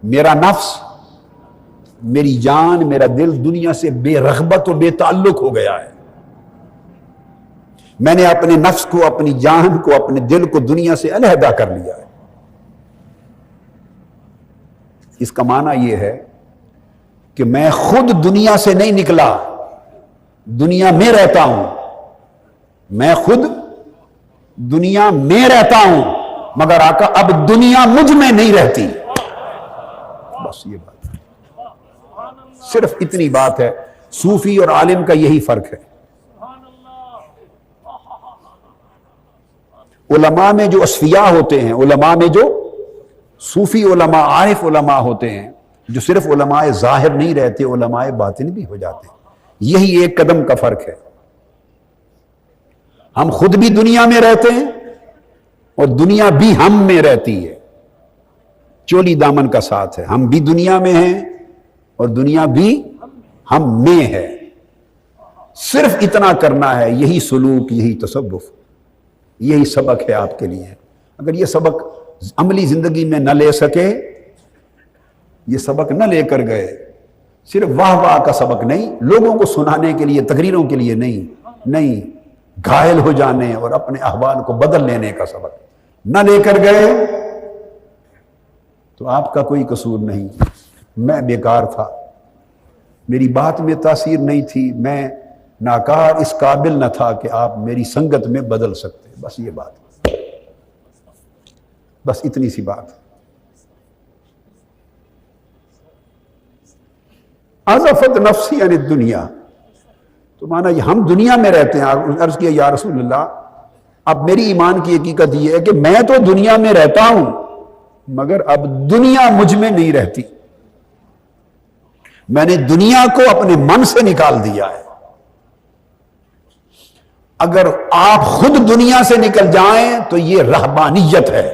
میرا نفس، میری جان، میرا دل دنیا سے بے رغبت و بے تعلق ہو گیا ہے۔ میں نے اپنے نفس کو، اپنی جان کو، اپنے دل کو دنیا سے علیحدہ کر لیا ہے۔ اس کا معنی یہ ہے کہ میں خود دنیا سے نہیں نکلا، دنیا میں رہتا ہوں، میں خود دنیا میں رہتا ہوں، مگر آقا اب دنیا مجھ میں نہیں رہتی۔ بس یہ بات ہے، صرف اتنی بات ہے۔ صوفی اور عالم کا یہی فرق ہے۔ علماء میں جو اصفیاء ہوتے ہیں، علماء میں جو صوفی علماء، عارف علماء ہوتے ہیں، جو صرف علماء ظاہر نہیں رہتے، علماء باطن بھی ہو جاتے ہیں، یہی ایک قدم کا فرق ہے۔ ہم خود بھی دنیا میں رہتے ہیں اور دنیا بھی ہم میں رہتی ہے، چولی دامن کا ساتھ ہے، ہم بھی دنیا میں ہیں اور دنیا بھی ہم میں ہے۔ صرف اتنا کرنا ہے، یہی سلوک، یہی تصوف، یہی سبق ہے آپ کے لیے۔ اگر یہ سبق عملی زندگی میں نہ لے سکے، یہ سبق نہ لے کر گئے، صرف واہ واہ کا سبق نہیں، لوگوں کو سنانے کے لیے، تقریروں کے لیے نہیں، گھائل ہو جانے اور اپنے احوال کو بدل لینے کا سبق نہ لے کر گئے تو آپ کا کوئی قصور نہیں۔ میں بیکار تھا، میری بات میں تاثیر نہیں تھی، میں ناکار، اس قابل نہ تھا کہ آپ میری سنگت میں بدل سکتے۔ بس یہ بات، بس اتنی سی بات۔ آزفت نفسی عن الدنیا، تو مانا یہ ہم دنیا میں رہتے ہیں۔ عرض کیا یا رسول اللہ، اب میری ایمان کی حقیقت یہ ہے کہ میں تو دنیا میں رہتا ہوں مگر اب دنیا مجھ میں نہیں رہتی، میں نے دنیا کو اپنے من سے نکال دیا ہے۔ اگر آپ خود دنیا سے نکل جائیں تو یہ رہبانیت ہے،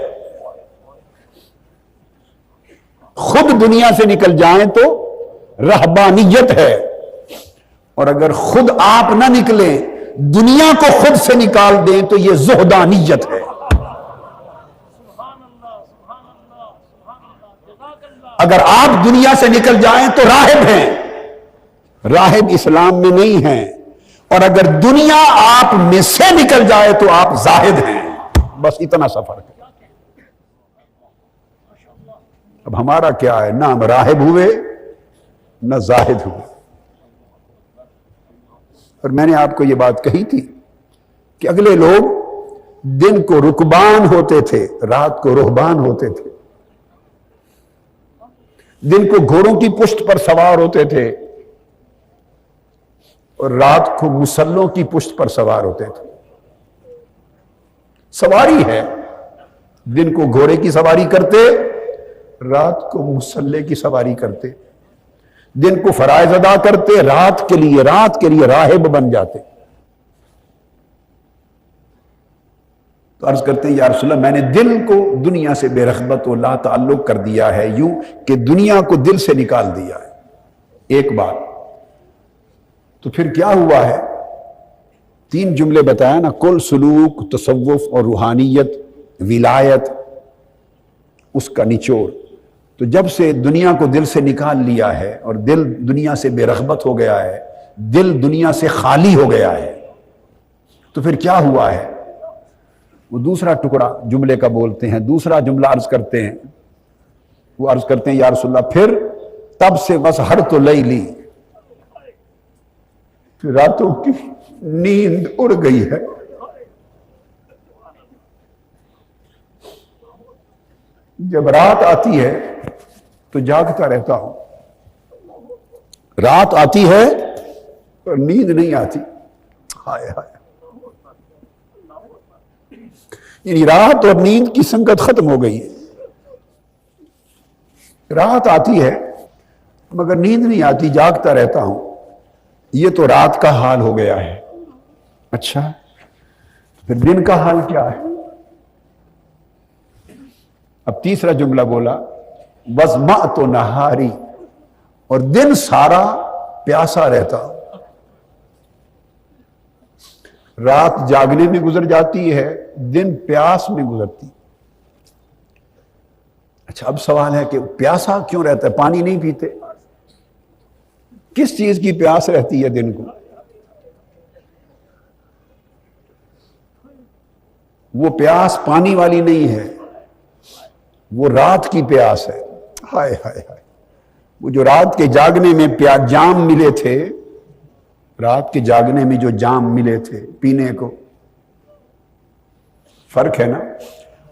خود دنیا سے نکل جائیں تو رہبانیت ہے، اور اگر خود آپ نہ نکلیں، دنیا کو خود سے نکال دیں تو یہ زہدانیت ہے۔ اگر آپ دنیا سے نکل جائیں تو راہب ہیں، راہب اسلام میں نہیں ہیں، اور اگر دنیا آپ میں سے نکل جائے تو آپ زاہد ہیں۔ بس اتنا سا فرق ہے۔ اب ہمارا کیا ہے، نہ ہم راہب ہوئے نہ زاہد ہوئے۔ اور میں نے آپ کو یہ بات کہی تھی کہ اگلے لوگ دن کو رکبان ہوتے تھے، رات کو رہبان ہوتے تھے، دن کو گھوڑوں کی پشت پر سوار ہوتے تھے اور رات کو مسلوں کی پشت پر سوار ہوتے تھے۔ سواری ہے، دن کو گھوڑے کی سواری کرتے، رات کو مسلے کی سواری کرتے۔ دن کو فرائض ادا کرتے، رات کے لیے راہب بن جاتے۔ تو عرض کرتے ہیں یا رسول اللہ، میں نے دل کو دنیا سے بے رغبت و لا تعلق کر دیا ہے، یوں کہ دنیا کو دل سے نکال دیا ہے۔ ایک بات تو پھر کیا ہوا ہے؟ 3 جملے بتایا نا، کل، سلوک، تصوف اور روحانیت، ولایت، اس کا نچوڑ۔ تو جب سے دنیا کو دل سے نکال لیا ہے اور دل دنیا سے بے رغبت ہو گیا ہے، دل دنیا سے خالی ہو گیا ہے، تو پھر کیا ہوا ہے؟ وہ دوسرا ٹکڑا جملے کا بولتے ہیں، دوسرا جملہ عرض کرتے ہیں، وہ عرض کرتے ہیں یا رسول اللہ، پھر تب سے بس ہر تو لیلی، پھر راتوں کی نیند اڑ گئی ہے۔ جب رات آتی ہے تو جاگتا رہتا ہوں، رات آتی ہے اور نیند نہیں آتی۔ ہائے ہائے، یعنی رات اور نیند کی سنگت ختم ہو گئی ہے۔ رات آتی ہے مگر نیند نہیں آتی، جاگتا رہتا ہوں۔ یہ تو رات کا حال ہو گیا ہے۔ اچھا، پھر دن کا حال کیا ہے؟ اب تیسرا جملہ بولا، وَظْمَأْتُ نَهَارِي، اور دن سارا پیاسا رہتا۔ رات جاگنے میں گزر جاتی ہے، دن پیاس میں گزرتی۔ اچھا، اب سوال ہے کہ پیاسا کیوں رہتا ہے؟ پانی نہیں پیتے؟ کس چیز کی پیاس رہتی ہے دن کو؟ وہ پیاس پانی والی نہیں ہے، وہ رات کی پیاس ہے۔ ہائے ہائے ہائے، وہ جو رات کے جاگنے میں جام ملے تھے، رات کے جاگنے میں جو جام ملے تھے پینے کو، فرق ہے نا۔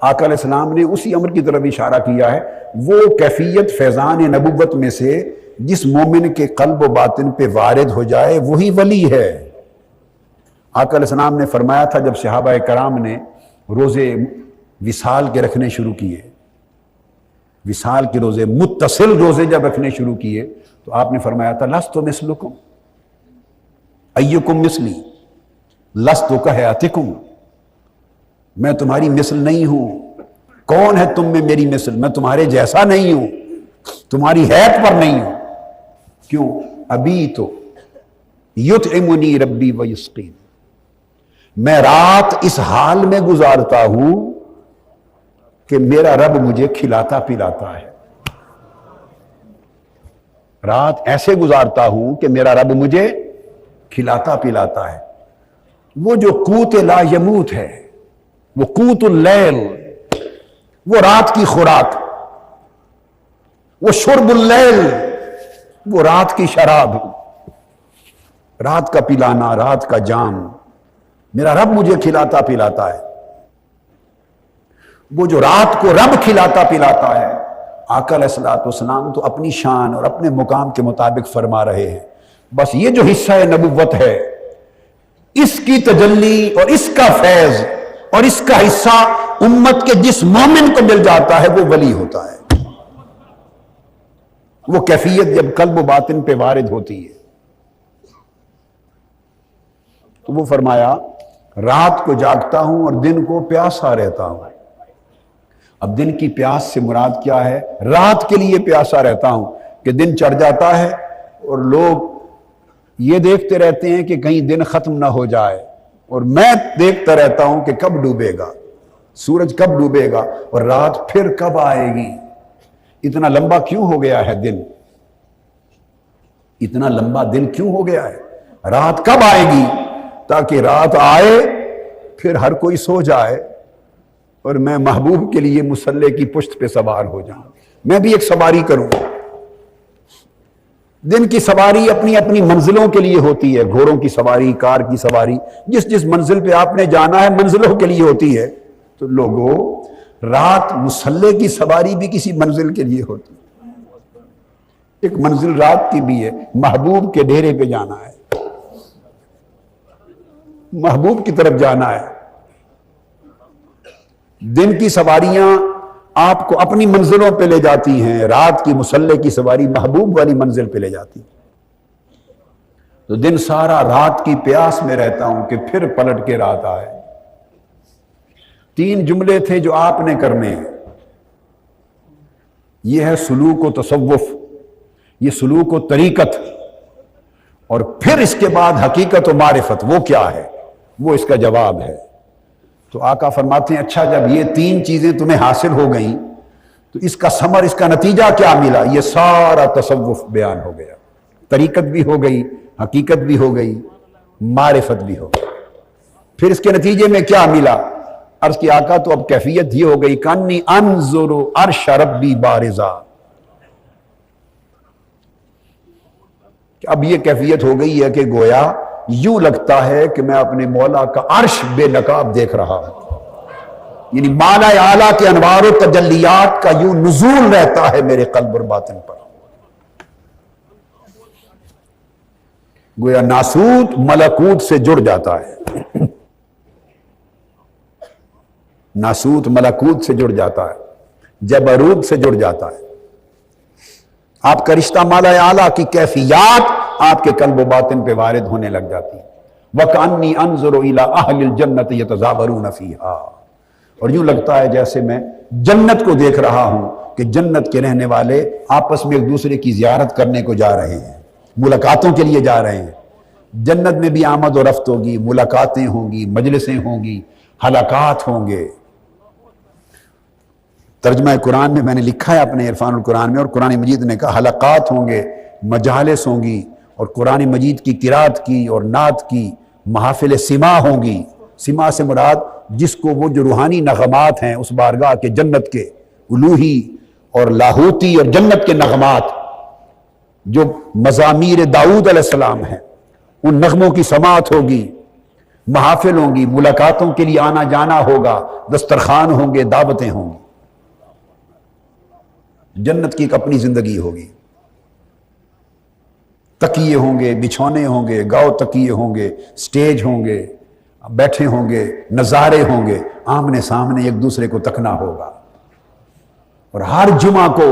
آقا علیہ السلام نے اسی امر کی طرف اشارہ کیا ہے، وہ کیفیت فیضان نبوت میں سے جس مومن کے قلب و باطن پہ وارد ہو جائے وہی ولی ہے۔ آقا علیہ السلام نے فرمایا تھا جب صحابہ کرام نے روزے وصال کے رکھنے شروع کیے، وصال کے روزے، متصل روزے جب رکھنے شروع کیے، تو آپ نے فرمایا تھا لست مثلکم ایکم مثلی لست کہیاتکم، میں تمہاری مثل نہیں ہوں۔ کون ہے تم میں میری مثل؟ میں تمہارے جیسا نہیں ہوں، تمہاری حیت پر نہیں ہوں۔ کیوں؟ ابھی تو یطعمنی ربی ویسقین، میں رات اس حال میں گزارتا ہوں کہ میرا رب مجھے کھلاتا پلاتا ہے۔ رات ایسے گزارتا ہوں کہ میرا رب مجھے کھلاتا پلاتا ہے۔ وہ جو قوت لا یموت ہے، وہ قوت اللیل، وہ رات کی خوراک، وہ شرب اللیل، وہ رات کی شراب، رات کا پلانا، رات کا جام، میرا رب مجھے کھلاتا پلاتا ہے۔ وہ جو رات کو رب کھلاتا پلاتا ہے، آقا علیہ السلام تو اپنی شان اور اپنے مقام کے مطابق فرما رہے ہیں، بس یہ جو حصہ نبوت ہے، اس کی تجلی اور اس کا فیض اور اس کا حصہ امت کے جس مومن کو مل جاتا ہے وہ ولی ہوتا ہے۔ وہ کیفیت جب قلب و باطن پہ وارد ہوتی ہے، تو وہ فرمایا رات کو جاگتا ہوں اور دن کو پیاسا رہتا ہوں۔ اب دن کی پیاس سے مراد کیا ہے؟ رات کے لیے پیاسا رہتا ہوں کہ دن چڑھ جاتا ہے اور لوگ یہ دیکھتے رہتے ہیں کہ کہیں دن ختم نہ ہو جائے، اور میں دیکھتا رہتا ہوں کہ کب ڈوبے گا سورج، کب ڈوبے گا اور رات پھر کب آئے گی۔ اتنا لمبا کیوں ہو گیا ہے دن؟ اتنا لمبا دن کیوں ہو گیا ہے؟ رات کب آئے گی؟ تاکہ رات آئے پھر ہر کوئی سو جائے اور میں محبوب کے لیے مصلی کی پشت پہ سوار ہو جاؤں، میں بھی ایک سواری کروں۔ دن کی سواری اپنی اپنی منزلوں کے لیے ہوتی ہے، گھوڑوں کی سواری، کار کی سواری، جس جس منزل پہ آپ نے جانا ہے منزلوں کے لیے ہوتی ہے۔ تو لوگوں، رات مصلی کی سواری بھی کسی منزل کے لیے ہوتی ہے۔ ایک منزل رات کی بھی ہے، محبوب کے ڈیرے پہ جانا ہے، محبوب کی طرف جانا ہے۔ دن کی سواریاں آپ کو اپنی منزلوں پہ لے جاتی ہیں، رات کی مسلح کی سواری محبوب والی منزل پہ لے جاتی ہیں۔ تو دن سارا رات کی پیاس میں رہتا ہوں کہ پھر پلٹ کے رات آئے۔ 3 جملے تھے جو آپ نے کرنے ہیں۔ یہ ہے سلوک و تصوف، یہ سلوک و طریقت، اور پھر اس کے بعد حقیقت و معرفت، وہ کیا ہے؟ وہ اس کا جواب ہے۔ تو آقا فرماتے ہیں اچھا جب یہ 3 چیزیں تمہیں حاصل ہو گئیں تو اس کا ثمر، اس کا نتیجہ کیا ملا؟ یہ سارا تصوف بیان ہو گیا، طریقت بھی ہو گئی، حقیقت بھی ہو گئی، معرفت بھی ہو گئی۔ پھر اس کے نتیجے میں کیا ملا؟ عرض کی آقا تو اب کیفیت یہ ہو گئی کانی انظر عرش ربی بارزا، کہ اب یہ کیفیت ہو گئی ہے کہ گویا یوں لگتا ہے کہ میں اپنے مولا کا عرش بے نقاب دیکھ رہا ہوں، یعنی مالا اعلیٰ کے انوار و تجلیات کا یوں نزول رہتا ہے میرے قلب اور باطن پر۔ گویا ناسوت ملکوت سے جڑ جاتا ہے، ناسوت ملکوت سے جڑ جاتا ہے، جبروت سے جڑ جاتا ہے۔ آپ کا رشتہ مالا اعلیٰ کی کیفیات آپ کے قلب و باطن پہ وارد ہونے لگ جاتی ہیں۔ وَكَأَنِّي أَنظُرُ إِلَىٰ أَهْلِ الْجَنَّةِ يَتَزَاوَرُونَ فِيهَا، اور یوں لگتا ہے جیسے میں جنت کو دیکھ رہا ہوں کہ جنت کے رہنے والے آپس میں ایک دوسرے کی زیارت کرنے کو جا رہے ہیں، ملاقاتوں کے لیے جا رہے ہیں۔ جنت میں بھی آمد و رفت ہوگی، ملاقاتیں ہوں گی، مجلسیں ہوں گی، حلقات ہوں گے۔ ترجمہ قرآن میں میں نے لکھا ہے اپنے عرفان القرآن میں، اور قرآن مجید نے کہا حلقات ہوں گے، مجالس ہوں گی، اور قرآن مجید کی قرات کی اور نعت کی محافل سما ہوں گی۔ سما سے مراد جس کو وہ جو روحانی نغمات ہیں اس بارگاہ کے جنت کے الوہی اور لاہوتی اور جنت کے نغمات جو مزامیر داؤد علیہ السلام ہیں، ان نغموں کی سماعت ہوگی، محافل ہوں گی، ملاقاتوں کے لیے آنا جانا ہوگا، دسترخوان ہوں گے، دعوتیں ہوں گی۔ جنت کی ایک اپنی زندگی ہوگی، تکیے ہوں گے، بچھونے ہوں گے، گاؤ تکیے ہوں گے، سٹیج ہوں گے، بیٹھے ہوں گے، نظارے ہوں گے، آمنے سامنے ایک دوسرے کو تکنا ہوگا۔ اور ہر جمعہ کو،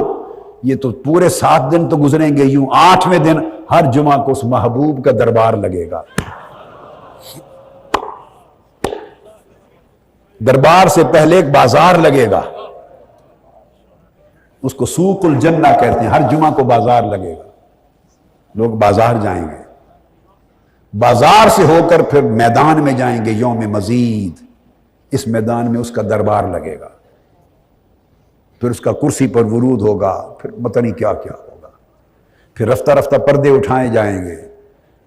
یہ تو پورے 7 دن تو گزریں گے یوں، 8ویں دن ہر جمعہ کو اس محبوب کا دربار لگے گا۔ دربار سے پہلے ایک بازار لگے گا، اس کو سوق الجنہ کہتے ہیں، ہر جمعہ کو بازار لگے گا، لوگ بازار جائیں گے، بازار سے ہو کر پھر میدان میں جائیں گے یوم مزید، اس میدان میں اس کا دربار لگے گا، پھر اس کا کرسی پر ورود ہوگا، پھر پتہ نہیں کیا کیا ہوگا، پھر رفتہ رفتہ پردے اٹھائے جائیں گے،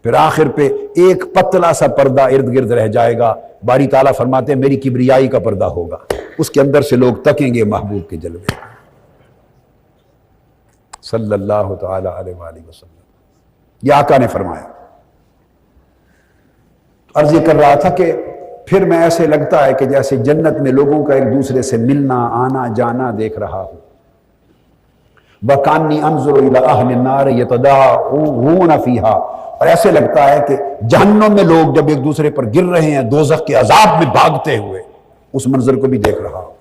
پھر آخر پہ ایک پتلا سا پردہ ارد گرد رہ جائے گا، باری تعالیٰ فرماتے ہیں میری کبریائی کا پردہ ہوگا، اس کے اندر سے لوگ تکیں گے محبوب کے جلوے، صلی اللہ تعالی علیہ وآلہ وسلم۔ یہ آقا نے فرمایا۔ عرض یہ کر رہا تھا کہ پھر میں ایسے لگتا ہے کہ جیسے جنت میں لوگوں کا ایک دوسرے سے ملنا آنا جانا دیکھ رہا ہوں۔ وَكَأَنِّي أَنظُرُ إِلَىٰ أَهْلِ النَّارِ يَتَدَاعُونَ فِيهَا، اور ایسے لگتا ہے کہ جہنم میں لوگ جب ایک دوسرے پر گر رہے ہیں دوزخ کے عذاب میں بھاگتے ہوئے، اس منظر کو بھی دیکھ رہا ہوں،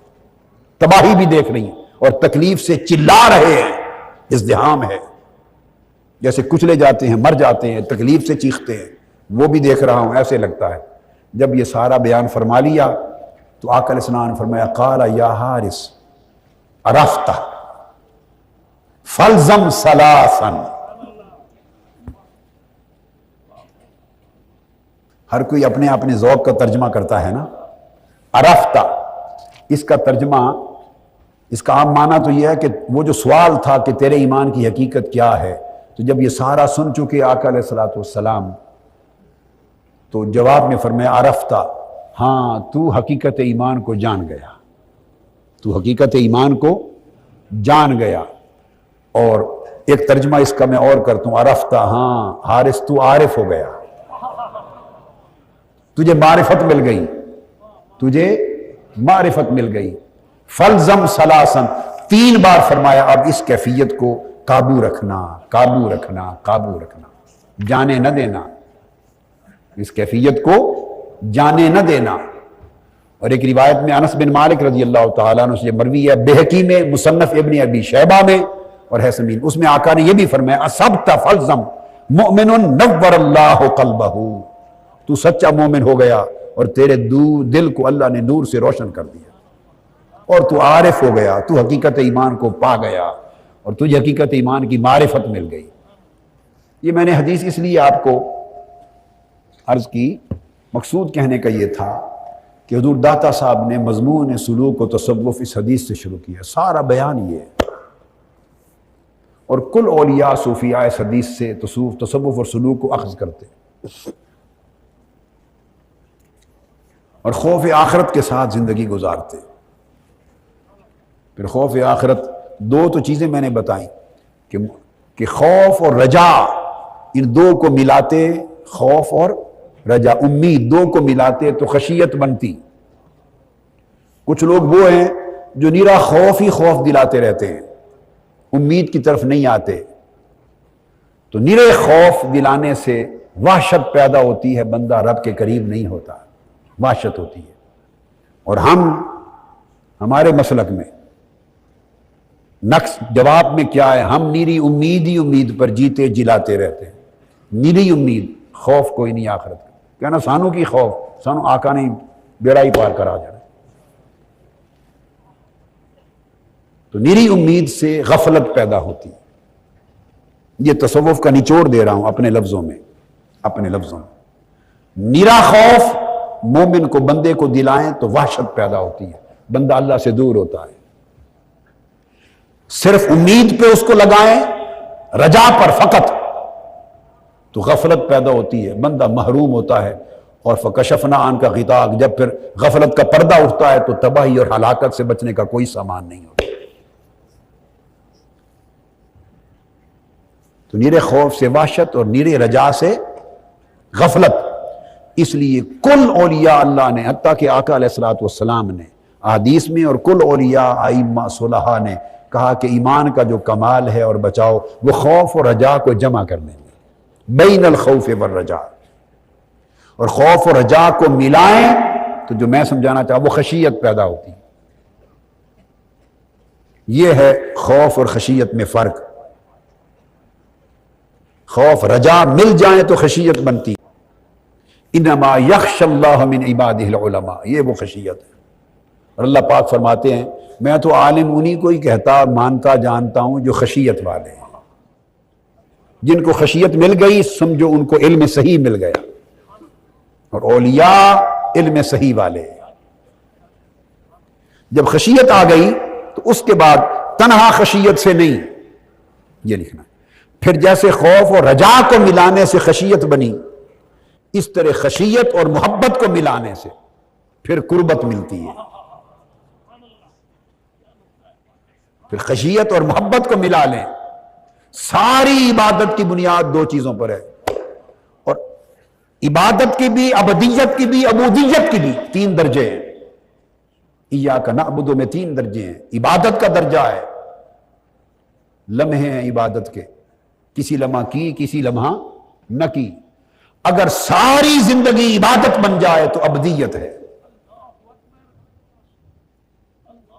تباہی بھی دیکھ رہی ہیں اور تکلیف سے چلا رہے ہیں، ازدحام ہے، جیسے کچلے جاتے ہیں، مر جاتے ہیں، تکلیف سے چیختے ہیں، وہ بھی دیکھ رہا ہوں، ایسے لگتا ہے۔ جب یہ سارا بیان فرما لیا تو آقا علیہ السلام نے فرمایا قال یا حارث عرفت فالزم ثلاثا، ہر کوئی اپنے اپنے ذوق کا ترجمہ کرتا ہے نا۔ عرفت، اس کا ترجمہ، اس کا عام معنی تو یہ ہے کہ وہ جو سوال تھا کہ تیرے ایمان کی حقیقت کیا ہے، تو جب یہ سارا سن چکے آقا علیہ السلام تو جواب میں فرمایا عرفت، ہاں تو حقیقت ایمان کو جان گیا، تو حقیقت ایمان کو جان گیا۔ اور ایک ترجمہ اس کا میں اور کرتا ہوں، عرفت، ہاں حارث تو عارف ہو گیا، تجھے معرفت مل گئی، تجھے معرفت مل گئی۔ فلزم ثلاثاً، 3 بار فرمایا اب اس کیفیت کو قابو رکھنا، قابو رکھنا، قابو رکھنا، جانے نہ دینا، اس کیفیت کو جانے نہ دینا۔ اور ایک روایت میں انس بن مالک رضی اللہ تعالیٰ عنہ سے مروی ہے، بہقی میں، مصنف ابن ابی شیبہ میں اور ہے سمین، اس میں آقا نے یہ بھی فرمایا اصبت فالزم مؤمن نور اللہ قلبہ، تو سچا مومن ہو گیا اور تیرے دل کو اللہ نے نور سے روشن کر دیا، اور تو عارف ہو گیا، تو حقیقت ایمان کو پا گیا اور تجھے حقیقت ایمان کی معرفت مل گئی۔ یہ میں نے حدیث اس لیے آپ کو عرض کی، مقصود کہنے کا یہ تھا کہ حضور داتا صاحب نے مضمون سلوک و تصوف اس حدیث سے شروع کیا، سارا بیان یہ ہے، اور کل اولیاء صوفیاء اس حدیث سے تصوف اور سلوک کو اخذ کرتے اور خوف آخرت کے ساتھ زندگی گزارتے۔ پھر خوف آخرت، دو تو چیزیں میں نے بتائیں کہ خوف اور رجا، ان دو کو ملاتے، خوف اور رجا، امید، دو کو ملاتے تو خشیت بنتی۔ کچھ لوگ وہ ہیں جو نیرا خوف ہی خوف دلاتے رہتے ہیں، امید کی طرف نہیں آتے، تو نیرے خوف دلانے سے وحشت پیدا ہوتی ہے، بندہ رب کے قریب نہیں ہوتا، وحشت ہوتی ہے۔ اور ہمارے مسلک میں نقص جواب میں کیا ہے؟ ہم نیری امید ہی امید پر جیتے جلاتے رہتے ہیں، نیری امید، خوف کوئی نہیں آخرت کا، کہنا سانو کی خوف، سانو آقا نے بیڑا ہی پار کرا جانا۔ تو نیری امید سے غفلت پیدا ہوتی ہے۔ یہ تصوف کا نچوڑ دے رہا ہوں اپنے لفظوں میں۔ نیرا خوف مومن کو، بندے کو دلائیں تو وحشت پیدا ہوتی ہے، بندہ اللہ سے دور ہوتا ہے۔ صرف امید پہ اس کو لگائیں، رجا پر فقط، تو غفلت پیدا ہوتی ہے، بندہ محروم ہوتا ہے۔ اور فکشفنا عنک غطاءک، جب پھر غفلت کا پردہ اٹھتا ہے تو تباہی اور ہلاکت سے بچنے کا کوئی سامان نہیں ہوتا۔ تو نیرے خوف سے وحشت اور نیرے رجا سے غفلت۔ اس لیے کل اولیاء اللہ نے، حتیٰ کہ آقا علیہ الصلوۃ والسلام نے احادیث میں، اور کل اولیاء ائمہ صلحاء نے کہا کہ ایمان کا جو کمال ہے اور بچاؤ، وہ خوف اور رجا کو جمع کرنے میں، بین الخوف والرجا، اور خوف اور رجا کو ملائیں تو جو میں سمجھانا چاہوں وہ خشیت پیدا ہوتی ہے۔ یہ ہے خوف اور خشیت میں فرق۔ خوف رجا مل جائیں تو خشیت بنتی، انما یخش اللہ من عبادہ العلماء، یہ وہ خشیت ہے۔ اور اللہ پاک فرماتے ہیں میں تو عالم انہی کو ہی کہتا، مانتا، جانتا ہوں جو خشیت والے ہیں۔ جن کو خشیت مل گئی سمجھو ان کو علم صحیح مل گیا، اور اولیاء علم صحیح والے ہیں۔ جب خشیت آ گئی تو اس کے بعد تنہا خشیت سے نہیں، یہ لکھنا، پھر جیسے خوف اور رجا کو ملانے سے خشیت بنی، اس طرح خشیت اور محبت کو ملانے سے پھر قربت ملتی ہے۔ پھر خشیت اور محبت کو ملا لیں۔ ساری عبادت کی بنیاد دو چیزوں پر ہے، اور عبادت کی بھی، عبدیت کی بھی، عبودیت کی بھی 3 درجے ہیں۔ ایاک نعبد میں 3 درجے ہیں۔ عبادت کا درجہ ہے، لمحے ہیں عبادت کے، کسی لمحہ کی، کسی لمحہ نہ کی۔ اگر ساری زندگی عبادت بن جائے تو عبدیت ہے،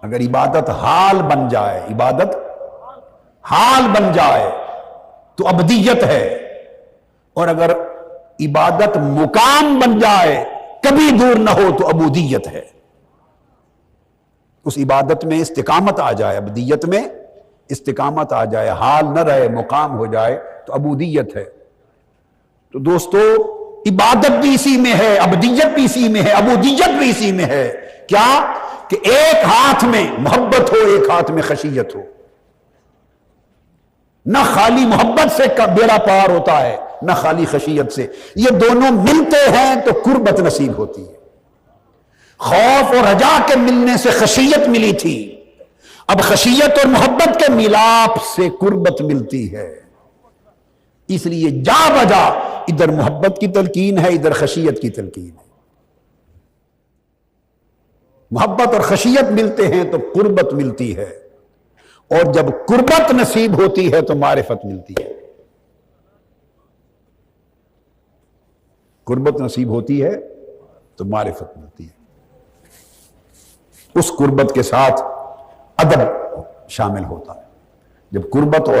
اگر عبادت حال بن جائے، عبادت حال بن جائے تو عبدیت ہے، اور اگر عبادت مقام بن جائے، کبھی دور نہ ہو تو عبودیت ہے۔ اس عبادت میں استقامت آ جائے، عبودیت میں استقامت آ جائے، حال نہ رہے، مقام ہو جائے تو عبودیت ہے۔ تو دوستو عبادت بھی اسی میں ہے، عبودیت بھی اسی میں ہے، عبودیت بھی اسی میں ہے۔ کیا کہ ایک ہاتھ میں محبت ہو، ایک ہاتھ میں خشیت ہو۔ نہ خالی محبت سے بیڑا پار ہوتا ہے، نہ خالی خشیت سے، یہ دونوں ملتے ہیں تو قربت نصیب ہوتی ہے۔ خوف اور رجا کے ملنے سے خشیت ملی تھی، اب خشیت اور محبت کے ملاپ سے قربت ملتی ہے۔ اس لیے جا بجا ادھر محبت کی تلقین ہے، ادھر خشیت کی تلقین ہے۔ محبت اور خشیت ملتے ہیں تو قربت ملتی ہے، اور جب قربت نصیب ہوتی ہے تو معرفت ملتی ہے۔ قربت نصیب ہوتی ہے تو معرفت ملتی ہے۔ اس قربت کے ساتھ ادب شامل ہوتا ہے. جب قربت اور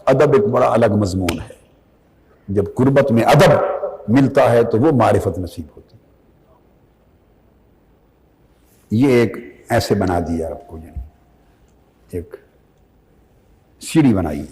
ادب ایک بڑا الگ مضمون ہے. جب قربت میں ادب ملتا ہے تو وہ معرفت نصیب ہوتی ہے. یہ ایک ایسے بنا دیا آپ کو، یعنی ایک سیڑھی بنائی.